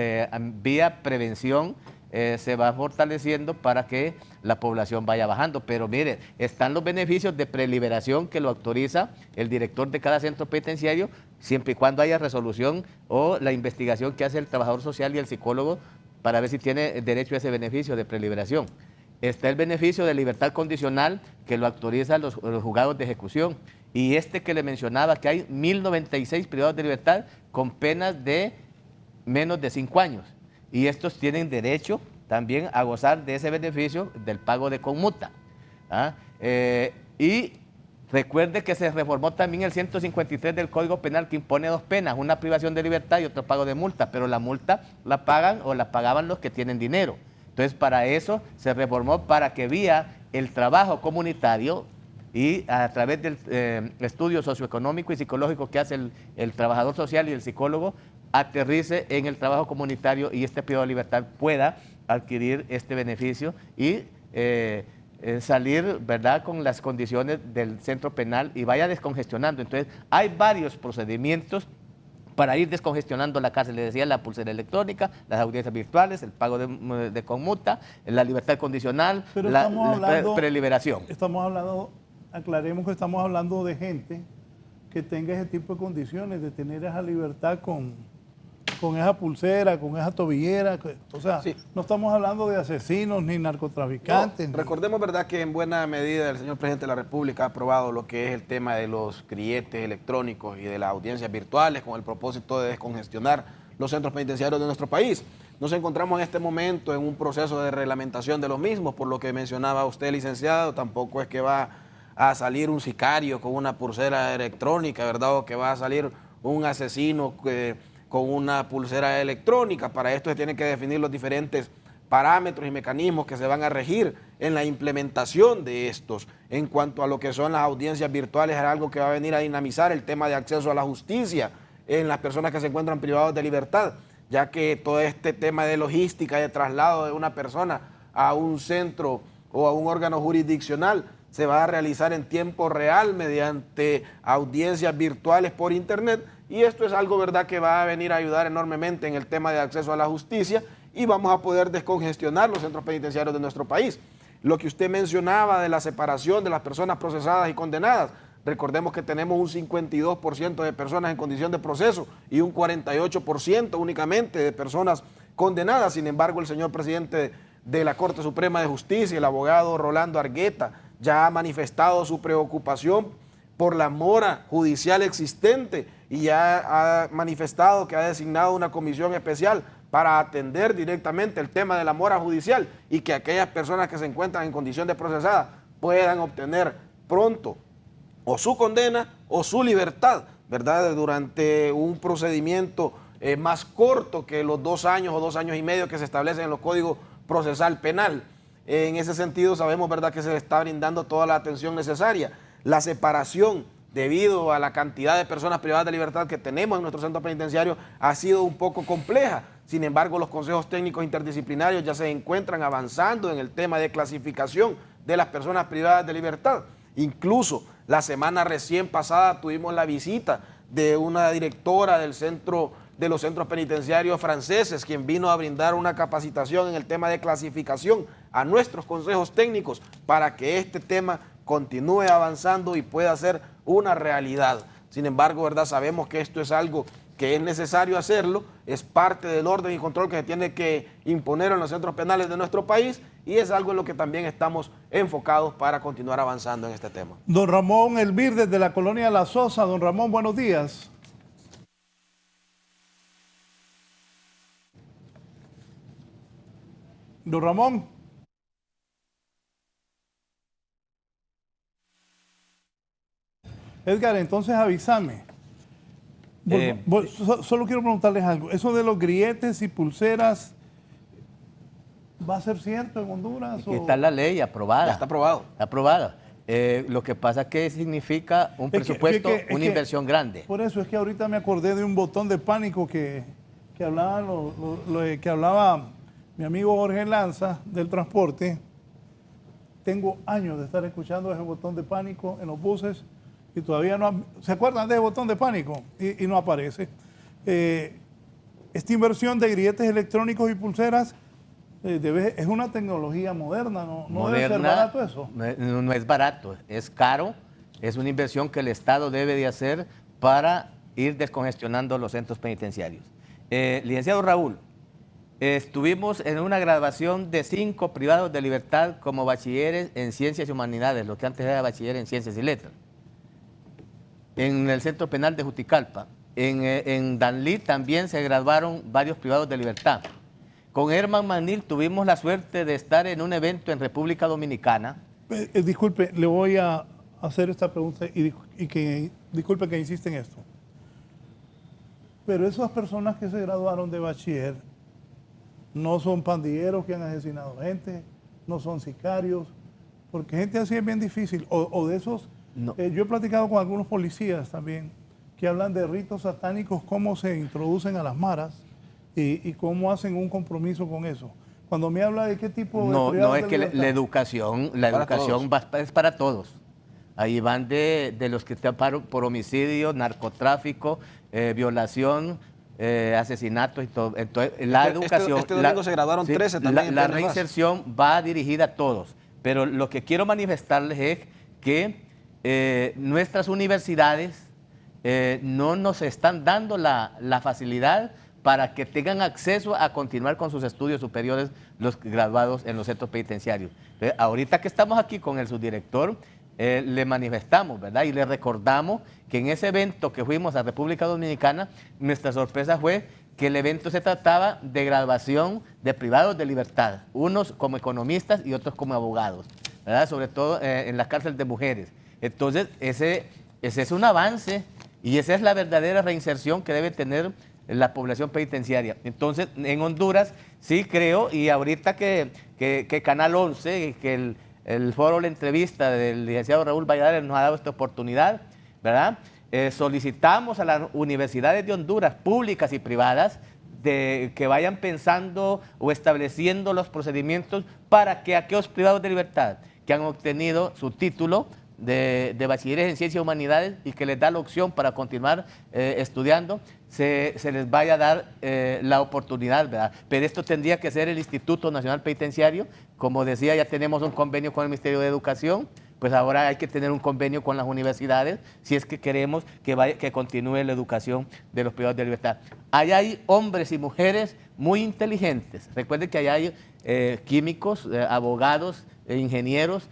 vía prevención se va fortaleciendo para que la población vaya bajando. Pero mire, están los beneficios de preliberación que lo autoriza el director de cada centro penitenciario, siempre y cuando haya resolución o la investigación que hace el trabajador social y el psicólogo para ver si tiene derecho a ese beneficio de preliberación. Está el beneficio de libertad condicional que lo autorizan los juzgados de ejecución. Y que le mencionaba, que hay 1.096 privados de libertad con penas de menos de 5 años. Y estos tienen derecho también a gozar de ese beneficio del pago de conmuta. Y recuerde que se reformó también el 153 del Código Penal, que impone 2 penas, una privación de libertad y otro pago de multa, pero la multa la pagan o la pagaban los que tienen dinero. Entonces, para eso se reformó, para que vía el trabajo comunitario y a través del estudio socioeconómico y psicológico que hace el trabajador social y el psicólogo, aterrice en el trabajo comunitario y este privado de libertad pueda adquirir este beneficio y salir, ¿verdad?, con las condiciones del centro penal y vaya descongestionando. Entonces, hay varios procedimientos para ir descongestionando la cárcel. Le decía, la pulsera electrónica, las audiencias virtuales, el pago de conmuta, la libertad condicional, la preliberación. Estamos hablando, aclaremos que estamos hablando de gente que tenga ese tipo de condiciones, de tener esa libertad con esa pulsera, con esa tobillera. O sea, sí, no estamos hablando de asesinos ni narcotraficantes. No, recordemos, verdad, que en buena medida el señor presidente de la República ha aprobado lo que es el tema de los grilletes electrónicos y de las audiencias virtuales con el propósito de descongestionar los centros penitenciarios de nuestro país. Nos encontramos en este momento en un proceso de reglamentación de los mismos, por lo que mencionaba usted, licenciado. Tampoco es que va a salir un sicario con una pulsera electrónica, ¿verdad?, o que va a salir un asesino con una pulsera electrónica. Para esto se tienen que definir los diferentes parámetros y mecanismos que se van a regir en la implementación de estos. En cuanto a lo que son las audiencias virtuales, es algo que va a venir a dinamizar el tema de acceso a la justicia en las personas que se encuentran privados de libertad, ya que todo este tema de logística, de traslado de una persona a un centro o a un órgano jurisdiccional se va a realizar en tiempo real mediante audiencias virtuales por internet. Y esto es algo, verdad, que va a venir a ayudar enormemente en el tema de acceso a la justicia y vamos a poder descongestionar los centros penitenciarios de nuestro país. Lo que usted mencionaba de la separación de las personas procesadas y condenadas, recordemos que tenemos un 52% de personas en condición de proceso y un 48% únicamente de personas condenadas. Sin embargo, el señor presidente de la Corte Suprema de Justicia, el abogado Rolando Argueta, ya ha manifestado su preocupación por la mora judicial existente y ya ha manifestado que ha designado una comisión especial para atender directamente el tema de la mora judicial y que aquellas personas que se encuentran en condición de procesada puedan obtener pronto o su condena o su libertad, ¿verdad?, durante un procedimiento más corto que los 2 años o 2 años y medio que se establecen en los códigos procesal penal. En ese sentido sabemos, ¿verdad?, que se le está brindando toda la atención necesaria. La separación debido a la cantidad de personas privadas de libertad que tenemos en nuestro centro penitenciario, ha sido un poco compleja. Sin embargo, los consejos técnicos interdisciplinarios ya se encuentran avanzando en el tema de clasificación de las personas privadas de libertad. Incluso la semana recién pasada tuvimos la visita de una directora de los centros penitenciarios franceses, quien vino a brindar una capacitación en el tema de clasificación a nuestros consejos técnicos para que este tema continúe avanzando y pueda ser una realidad. Sin embargo, ¿verdad? Sabemos que esto es algo que es necesario hacerlo, es parte del orden y control que se tiene que imponer en los centros penales de nuestro país y es algo en lo que también estamos enfocados para continuar avanzando en este tema. Don Ramón Elvir, desde la colonia La Sosa. Don Ramón, buenos días. Don Ramón. Edgar, entonces avísame. Solo quiero preguntarles algo. Eso de los grilletes y pulseras, ¿va a ser cierto en Honduras? Está la ley aprobada. Ya está aprobado. Está aprobada. Lo que pasa es que significa un presupuesto, una inversión grande. Por eso es que ahorita me acordé de un botón de pánico que hablaba mi amigo Jorge Lanza del transporte. Tengo años de estar escuchando ese botón de pánico en los buses y todavía no... ¿Se acuerdan de ese botón de pánico? Y no aparece. Esta inversión de grilletes electrónicos y pulseras es una tecnología moderna, ¿no debe ser barato eso? No es barato, es caro, es una inversión que el Estado debe de hacer para ir descongestionando los centros penitenciarios. Licenciado Raúl, estuvimos en una graduación de 5 privados de libertad como bachilleres en Ciencias y Humanidades, lo que antes era bachiller en Ciencias y Letras, en el Centro Penal de Juticalpa. En Danlí también se graduaron varios privados de libertad. Con Herman Manil tuvimos la suerte de estar en un evento en República Dominicana. Disculpe, le voy a hacer esta pregunta y disculpe que insiste en esto. Pero esas personas que se graduaron de bachiller no son pandilleros que han asesinado gente, no son sicarios, porque gente así es bien difícil. O de esos, no. Yo he platicado con algunos policías también que hablan de ritos satánicos, cómo se introducen a las maras y cómo hacen un compromiso con eso. Cuando me habla de qué tipo de... No, es que la educación es para todos. Ahí van de los que están por homicidio, narcotráfico, violación, asesinatos y todo. Entonces, la educación... Este domingo se graduaron 13 también. La reinserción va dirigida a todos. Pero lo que quiero manifestarles es que nuestras universidades no nos están dando la facilidad para que tengan acceso a continuar con sus estudios superiores los graduados en los centros penitenciarios. Entonces, ahorita que estamos aquí con el subdirector, le manifestamos, ¿verdad? Y le recordamos que en ese evento que fuimos a República Dominicana, nuestra sorpresa fue que el evento se trataba de graduación de privados de libertad, unos como economistas y otros como abogados, ¿verdad? Sobre todo en la cárcel de mujeres. Entonces, ese es un avance y esa es la verdadera reinserción que debe tener la población penitenciaria. Entonces, en Honduras sí creo, y ahorita que Canal 11, que el foro, la entrevista del licenciado Raúl Valladares nos ha dado esta oportunidad, ¿verdad? Solicitamos a las universidades de Honduras, públicas y privadas, que vayan pensando o estableciendo los procedimientos para que aquellos privados de libertad que han obtenido su título de bachilleres en Ciencias y Humanidades y que les da la opción para continuar estudiando, se les vaya a dar la oportunidad, ¿verdad? Pero esto tendría que ser el Instituto Nacional Penitenciario. Como decía, ya tenemos un convenio con el Ministerio de Educación, pues ahora hay que tener un convenio con las universidades si es que queremos que continúe la educación de los privados de libertad. Allá hay hombres y mujeres muy inteligentes. Recuerden que allá hay químicos, abogados, ingenieros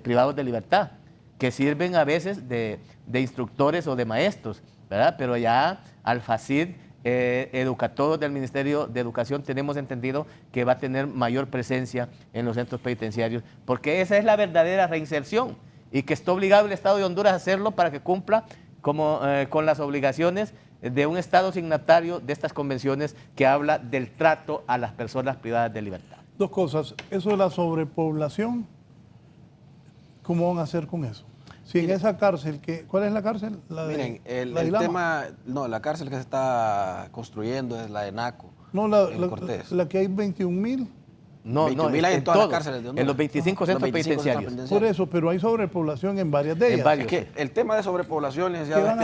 privados de libertad, que sirven a veces de instructores o de maestros, ¿verdad? Pero ya al FACID, educatólogos del Ministerio de Educación, tenemos entendido que va a tener mayor presencia en los centros penitenciarios, porque esa es la verdadera reinserción y que está obligado el Estado de Honduras a hacerlo para que cumpla con las obligaciones de un Estado signatario de estas convenciones que habla del trato a las personas privadas de libertad. Dos cosas, eso de la sobrepoblación, ¿cómo van a hacer con eso? Si en esa cárcel, ¿cuál es la cárcel? Miren, el tema, no, la cárcel que se está construyendo es la de Naco. No, la que hay 21.000. No, 21.000 hay en todas las cárceles de Honduras. En los 25 centros penitenciarios. Por eso, pero hay sobrepoblación en varias de ellas. Es que el tema de sobrepoblación, licenciado,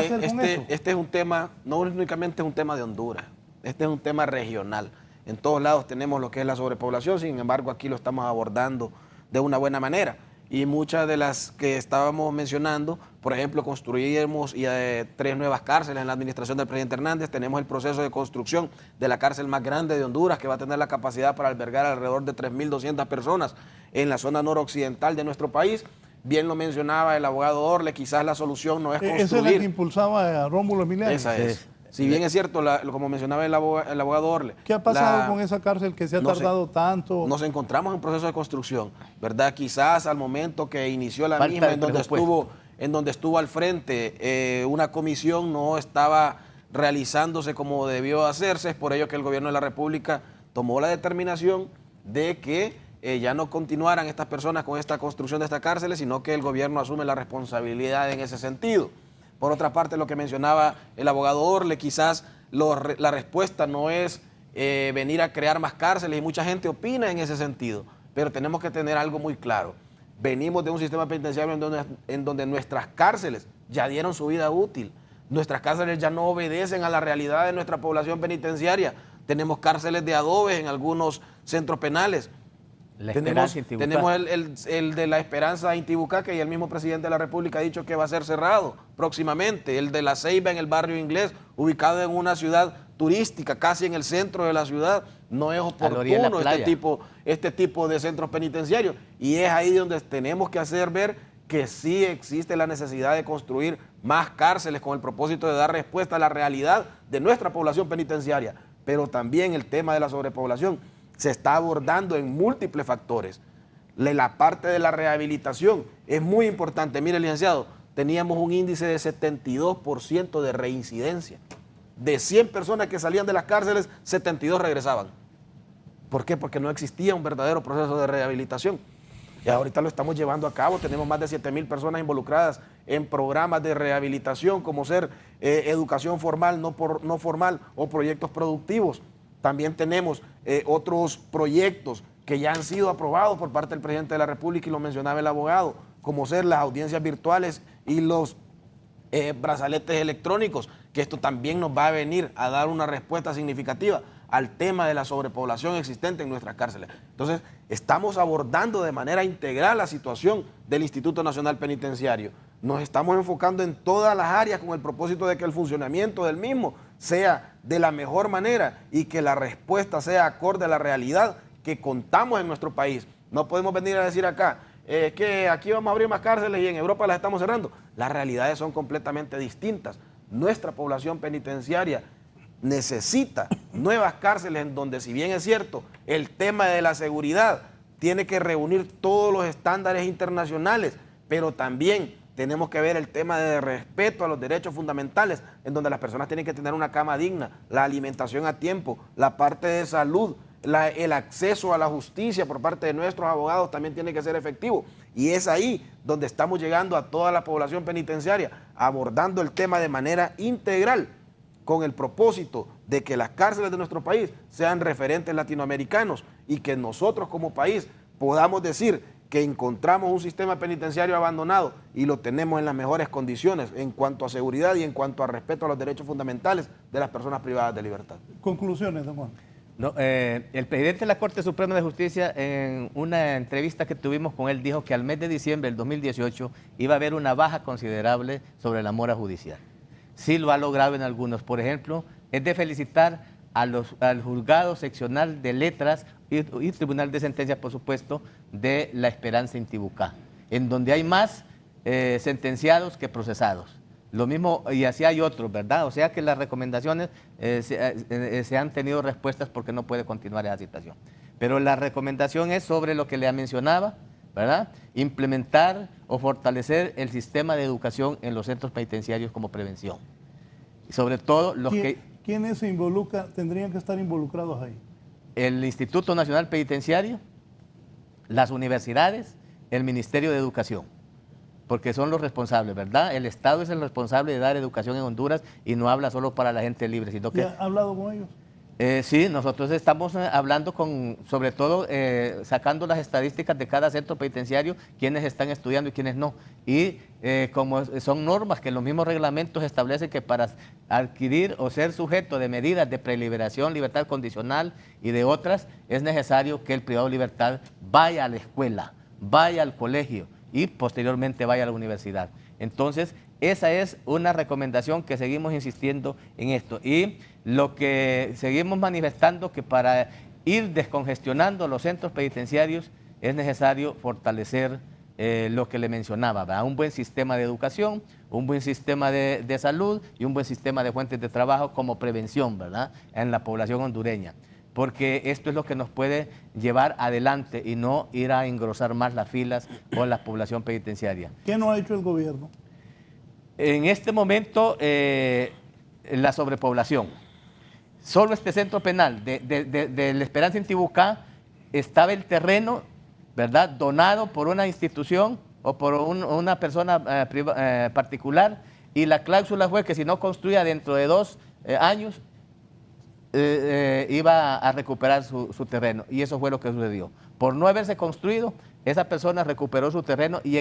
este es un tema, no únicamente es un tema de Honduras, este es un tema regional. En todos lados tenemos lo que es la sobrepoblación, sin embargo aquí lo estamos abordando de una buena manera. Y muchas de las que estábamos mencionando, por ejemplo, construimos 3 nuevas cárceles en la administración del presidente Hernández. Tenemos el proceso de construcción de la cárcel más grande de Honduras, que va a tener la capacidad para albergar alrededor de 3.200 personas en la zona noroccidental de nuestro país. Bien lo mencionaba el abogado Orle, quizás la solución no es construir. Esa es la que impulsaba a Rómulo Emiliano. Esa es. Si bien es cierto, como mencionaba el abogado Orle. ¿Qué ha pasado con esa cárcel que se ha tardado tanto? Nos encontramos en proceso de construcción, ¿verdad? Quizás al momento que inició la misma, en donde estuvo al frente una comisión, no estaba realizándose como debió hacerse. Es por ello que el gobierno de la República tomó la determinación de que ya no continuaran estas personas con esta construcción de estas cárceles, sino que el gobierno asume la responsabilidad en ese sentido. Por otra parte, lo que mencionaba el abogado Orle, quizás la respuesta no es venir a crear más cárceles, y mucha gente opina en ese sentido, pero tenemos que tener algo muy claro. Venimos de un sistema penitenciario en donde nuestras cárceles ya dieron su vida útil, nuestras cárceles ya no obedecen a la realidad de nuestra población penitenciaria, tenemos cárceles de adobes en algunos centros penales. Tenemos el de La Esperanza Intibucá, que el mismo presidente de la República ha dicho que va a ser cerrado próximamente. El de La Ceiba en el barrio Inglés, ubicado en una ciudad turística, casi en el centro de la ciudad. No es oportuno este tipo de centros penitenciarios. Y es ahí donde tenemos que hacer ver que sí existe la necesidad de construir más cárceles con el propósito de dar respuesta a la realidad de nuestra población penitenciaria. Pero también el tema de la sobrepoblación se está abordando en múltiples factores. La parte de la rehabilitación es muy importante. Mire, licenciado, teníamos un índice de 72% de reincidencia. De 100 personas que salían de las cárceles, 72 regresaban. ¿Por qué? Porque no existía un verdadero proceso de rehabilitación. Y ahorita lo estamos llevando a cabo. Tenemos más de 7.000 personas involucradas en programas de rehabilitación, como ser educación formal, no formal o proyectos productivos. También tenemos otros proyectos que ya han sido aprobados por parte del presidente de la República, y lo mencionaba el abogado, como ser las audiencias virtuales y los brazaletes electrónicos, que esto también nos va a venir a dar una respuesta significativa al tema de la sobrepoblación existente en nuestras cárceles. Entonces, estamos abordando de manera integral la situación del Instituto Nacional Penitenciario. Nos estamos enfocando en todas las áreas con el propósito de que el funcionamiento del mismo sea de la mejor manera y que la respuesta sea acorde a la realidad que contamos en nuestro país. No podemos venir a decir acá que aquí vamos a abrir más cárceles y en Europa las estamos cerrando. Las realidades son completamente distintas. Nuestra población penitenciaria necesita nuevas cárceles en donde, si bien es cierto, el tema de la seguridad tiene que reunir todos los estándares internacionales, pero también tenemos que ver el tema de respeto a los derechos fundamentales, en donde las personas tienen que tener una cama digna, la alimentación a tiempo, la parte de salud, el acceso a la justicia por parte de nuestros abogados también tiene que ser efectivo. Y es ahí donde estamos llegando a toda la población penitenciaria, abordando el tema de manera integral, con el propósito de que las cárceles de nuestro país sean referentes latinoamericanos y que nosotros como país podamos decir que encontramos un sistema penitenciario abandonado y lo tenemos en las mejores condiciones en cuanto a seguridad y en cuanto a respeto a los derechos fundamentales de las personas privadas de libertad. Conclusiones, don Juan. No, el presidente de la Corte Suprema de Justicia, en una entrevista que tuvimos con él, dijo que al mes de diciembre del 2018 iba a haber una baja considerable sobre la mora judicial. Sí lo ha logrado en algunos. Por ejemplo, es de felicitar al juzgado seccional de letras y tribunal de sentencias, por supuesto, de La Esperanza Intibucá, en donde hay más sentenciados que procesados. Lo mismo, y así hay otros, ¿verdad? O sea que las recomendaciones se han tenido respuestas porque no puede continuar esa situación. Pero la recomendación es sobre lo que le mencionaba, ¿verdad? Implementar o fortalecer el sistema de educación en los centros penitenciarios como prevención. Y sobre todo los ¿Quiénes tendrían que estar involucrados ahí? El Instituto Nacional Penitenciario, las universidades, el Ministerio de Educación. porque son los responsables, ¿verdad? El Estado es el responsable de dar educación en Honduras y no habla solo para la gente libre, sino que... ¿Ha hablado con ellos? Sí, nosotros estamos hablando sobre todo, sacando las estadísticas de cada centro penitenciario, quienes están estudiando y quienes no. Y como son normas que los mismos reglamentos establecen que para adquirir o ser sujeto de medidas de preliberación, libertad condicional y de otras, es necesario que el privado de libertad vaya a la escuela, vaya al colegio y posteriormente vaya a la universidad. Entonces, esa es una recomendación que seguimos insistiendo en esto. Y lo que seguimos manifestando que para ir descongestionando los centros penitenciarios es necesario fortalecer lo que le mencionaba, ¿verdad? Un buen sistema de educación, un buen sistema de salud y un buen sistema de fuentes de trabajo como prevención, ¿verdad?, en la población hondureña. Porque esto es lo que nos puede llevar adelante y no ir a engrosar más las filas con la población penitenciaria. ¿Qué no ha hecho el gobierno? En este momento, la sobrepoblación. Solo este centro penal de La Esperanza en Tibucá estaba el terreno, ¿verdad?, donado por una institución o por una persona particular, y la cláusula fue que si no construía dentro de 2 años, iba a recuperar su terreno, y eso fue lo que sucedió. Por no haberse construido, esa persona recuperó su terreno y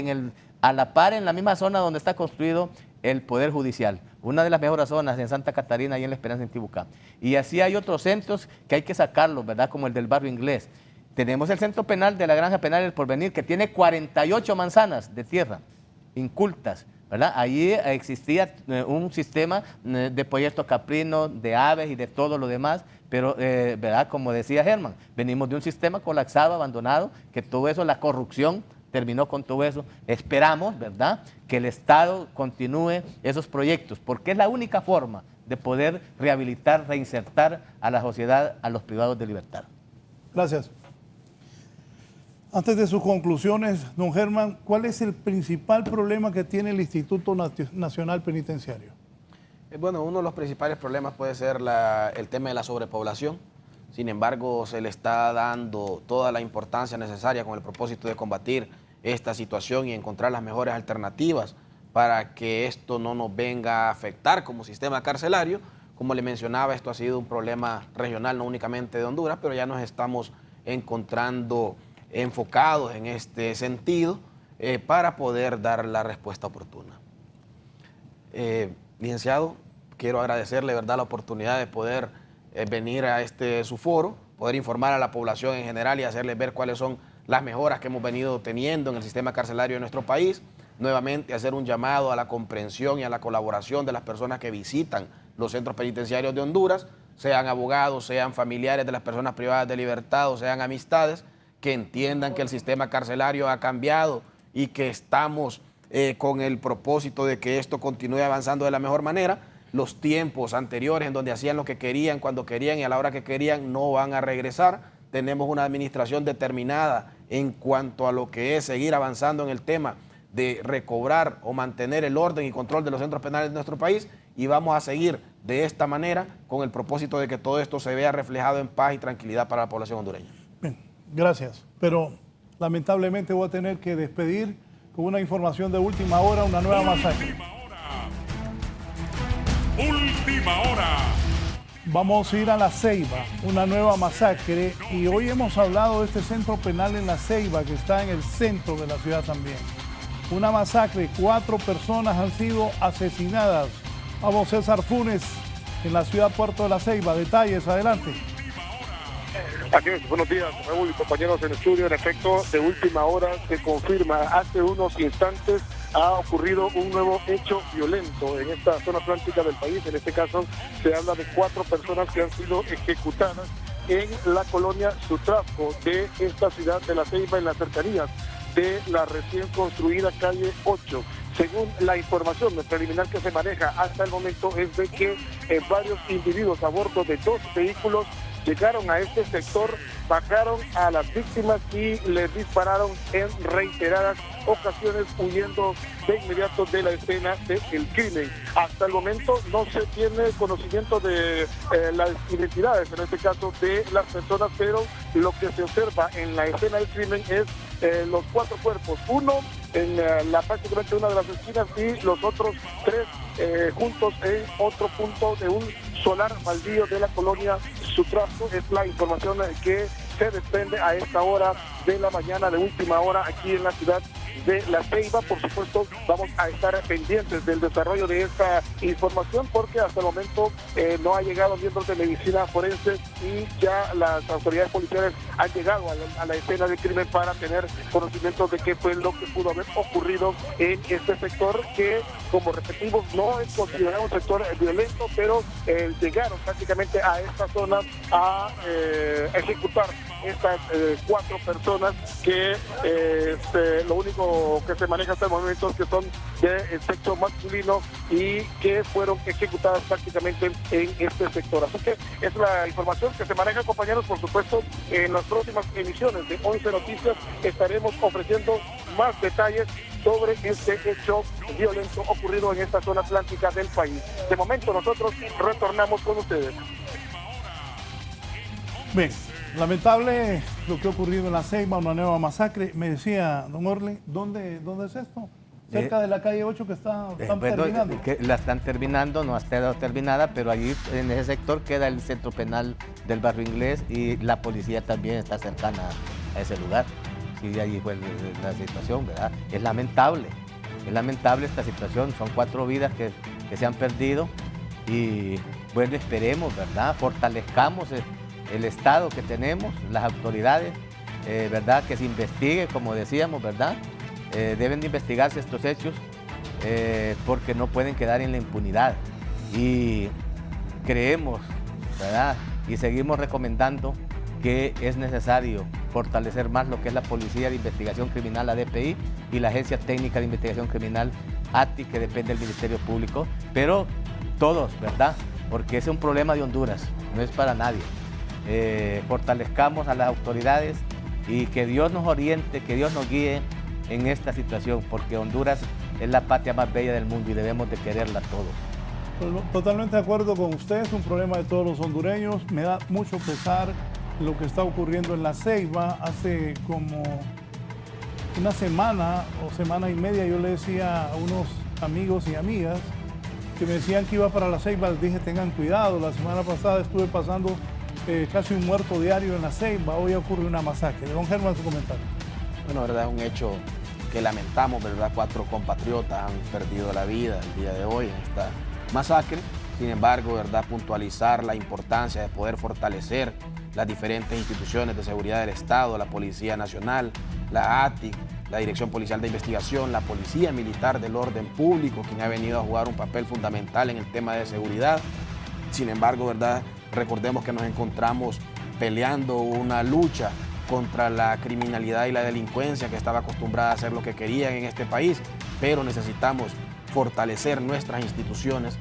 a la par, en la misma zona donde está construido el Poder Judicial, una de las mejores zonas en Santa Catarina y en La Esperanza en Tibucá. Y así hay otros centros que hay que sacarlos, ¿verdad?, como el del Barrio Inglés. Tenemos el centro penal de la Granja Penal del Porvenir, que tiene 48 manzanas de tierra incultas, ¿verdad? Allí existía un sistema de proyectos caprinos, de aves y de todo lo demás, pero, ¿verdad?, como decía Germán, venimos de un sistema colapsado, abandonado, que todo eso, la corrupción terminó con todo eso. Esperamos, ¿verdad?, que el Estado continúe esos proyectos, porque es la única forma de poder rehabilitar, reinsertar a la sociedad, a los privados de libertad. Gracias. Antes de sus conclusiones, don Germán, ¿cuál es el principal problema que tiene el Instituto Nacional Penitenciario? Bueno, uno de los principales problemas puede ser el tema de la sobrepoblación. Sin embargo, se le está dando toda la importancia necesaria con el propósito de combatir esta situación y encontrar las mejores alternativas para que esto no nos venga a afectar como sistema carcelario. Como le mencionaba, esto ha sido un problema regional, no únicamente de Honduras, pero ya nos estamos encontrando enfocados en este sentido para poder dar la respuesta oportuna. Licenciado, quiero agradecerle, ¿verdad?, la oportunidad de poder venir a su foro, poder informar a la población en general y hacerles ver cuáles son las mejoras que hemos venido teniendo en el sistema carcelario de nuestro país. Nuevamente hacer un llamado a la comprensión y a la colaboración de las personas que visitan los centros penitenciarios de Honduras, sean abogados, sean familiares de las personas privadas de libertad o sean amistades, que entiendan que el sistema carcelario ha cambiado y que estamos con el propósito de que esto continúe avanzando de la mejor manera. Los tiempos anteriores en donde hacían lo que querían, cuando querían y a la hora que querían, no van a regresar. Tenemos una administración determinada en cuanto a lo que es seguir avanzando en el tema de recobrar o mantener el orden y control de los centros penales de nuestro país, y vamos a seguir de esta manera con el propósito de que todo esto se vea reflejado en paz y tranquilidad para la población hondureña. Bien, gracias. Pero lamentablemente voy a tener que despedir con una información de última hora, una nueva masacre. Última hora. Vamos a ir a La Ceiba, una nueva masacre, y hoy hemos hablado de este centro penal en La Ceiba, que está en el centro de la ciudad también. Una masacre, 4 personas han sido asesinadas. Vamos, César Funes, en la ciudad Puerto de La Ceiba. Detalles, adelante. Así es, buenos días, Raúl y compañeros en estudio. En efecto, de última hora se confirma, hace unos instantes ha ocurrido un nuevo hecho violento en esta zona atlántica del país. En este caso se habla de 4 personas que han sido ejecutadas en la colonia Sutrafco de esta ciudad de La Ceiba, en las cercanías de la recién construida calle 8. Según la información preliminar que se maneja hasta el momento, es de que varios individuos a bordo de 2 vehículos llegaron a este sector, bajaron a las víctimas y les dispararon en reiteradas ocasiones, huyendo de inmediato de la escena del crimen. Hasta el momento no se tiene conocimiento de las identidades, en este caso de las personas, pero lo que se observa en la escena del crimen es los 4 cuerpos, uno en prácticamente una de las esquinas y los otros 3 juntos en otro punto de un solar baldío de la colonia Sutrazo. Es la información que se desprende a esta hora de la mañana, de última hora, aquí en la ciudad de La Ceiba. Por supuesto, vamos a estar pendientes del desarrollo de esta información porque hasta el momento no ha llegado miembros de medicina forense y ya las autoridades policiales han llegado a la escena del crimen para tener conocimiento de qué fue lo que pudo haber ocurrido en este sector que, como repetimos, no es considerado un sector violento, pero llegaron prácticamente a esta zona a ejecutar estas 4 personas que lo único que se maneja hasta el momento es que son de sexo masculino y que fueron ejecutadas prácticamente en este sector. Así que es la información que se maneja, compañeros. Por supuesto, en las próximas emisiones de 11 Noticias estaremos ofreciendo más detalles sobre este hecho violento ocurrido en esta zona atlántica del país. De momento nosotros retornamos con ustedes. Bien, lamentable lo que ha ocurrido en La Ceiba, una nueva masacre. Me decía, don Orly, ¿dónde es esto? Cerca de la calle 8 que están terminando. Que la están terminando, no ha estado terminada, pero allí en ese sector queda el centro penal del Barrio Inglés y la policía también está cercana a ese lugar. Sí, allí fue la situación, ¿verdad? Es lamentable esta situación. Son 4 vidas que se han perdido y bueno, esperemos, ¿verdad? Fortalezcamos el Estado que tenemos, las autoridades, ¿verdad? Que se investigue, como decíamos, ¿verdad? Deben de investigarse estos hechos porque no pueden quedar en la impunidad. Y creemos, ¿verdad? Y seguimos recomendando que es necesario fortalecer más lo que es la Policía de Investigación Criminal, la DPI, y la Agencia Técnica de Investigación Criminal, ATI, que depende del Ministerio Público, pero todos, ¿verdad? Porque ese es un problema de Honduras, no es para nadie. Fortalezcamos a las autoridades y que Dios nos oriente, que Dios nos guíe en esta situación, porque Honduras es la patria más bella del mundo y debemos de quererla todos. Totalmente de acuerdo con usted, es un problema de todos los hondureños. Me da mucho pesar lo que está ocurriendo en La Ceiba. Hace como una semana o semana y media yo le decía a unos amigos y amigas que me decían que iba para La Ceiba, les dije tengan cuidado. La semana pasada estuve pasando casi un muerto diario en La Ceiba, hoy ocurre una masacre. Don Germán, su comentario. Bueno, verdad, es un hecho que lamentamos, ¿verdad? 4 compatriotas han perdido la vida el día de hoy en esta masacre. Sin embargo, ¿verdad? Puntualizar la importancia de poder fortalecer las diferentes instituciones de seguridad del Estado, la Policía Nacional, la ATIC, la Dirección Policial de Investigación, la Policía Militar del Orden Público, quien ha venido a jugar un papel fundamental en el tema de seguridad. Sin embargo, ¿verdad? Recordemos que nos encontramos peleando una lucha contra la criminalidad y la delincuencia que estaba acostumbrada a hacer lo que querían en este país, pero necesitamos fortalecer nuestras instituciones,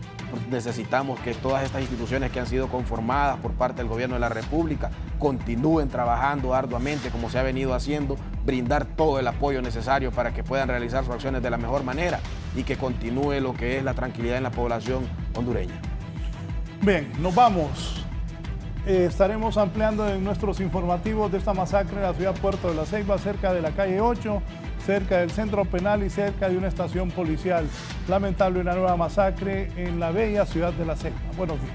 necesitamos que todas estas instituciones que han sido conformadas por parte del Gobierno de la República continúen trabajando arduamente como se ha venido haciendo, brindar todo el apoyo necesario para que puedan realizar sus acciones de la mejor manera y que continúe lo que es la tranquilidad en la población hondureña. Bien, nos vamos. Estaremos ampliando en nuestros informativos de esta masacre en la ciudad Puerto de La Ceiba, cerca de la calle 8, cerca del centro penal y cerca de una estación policial. Lamentable una nueva masacre en la bella ciudad de La Ceiba. Buenos días.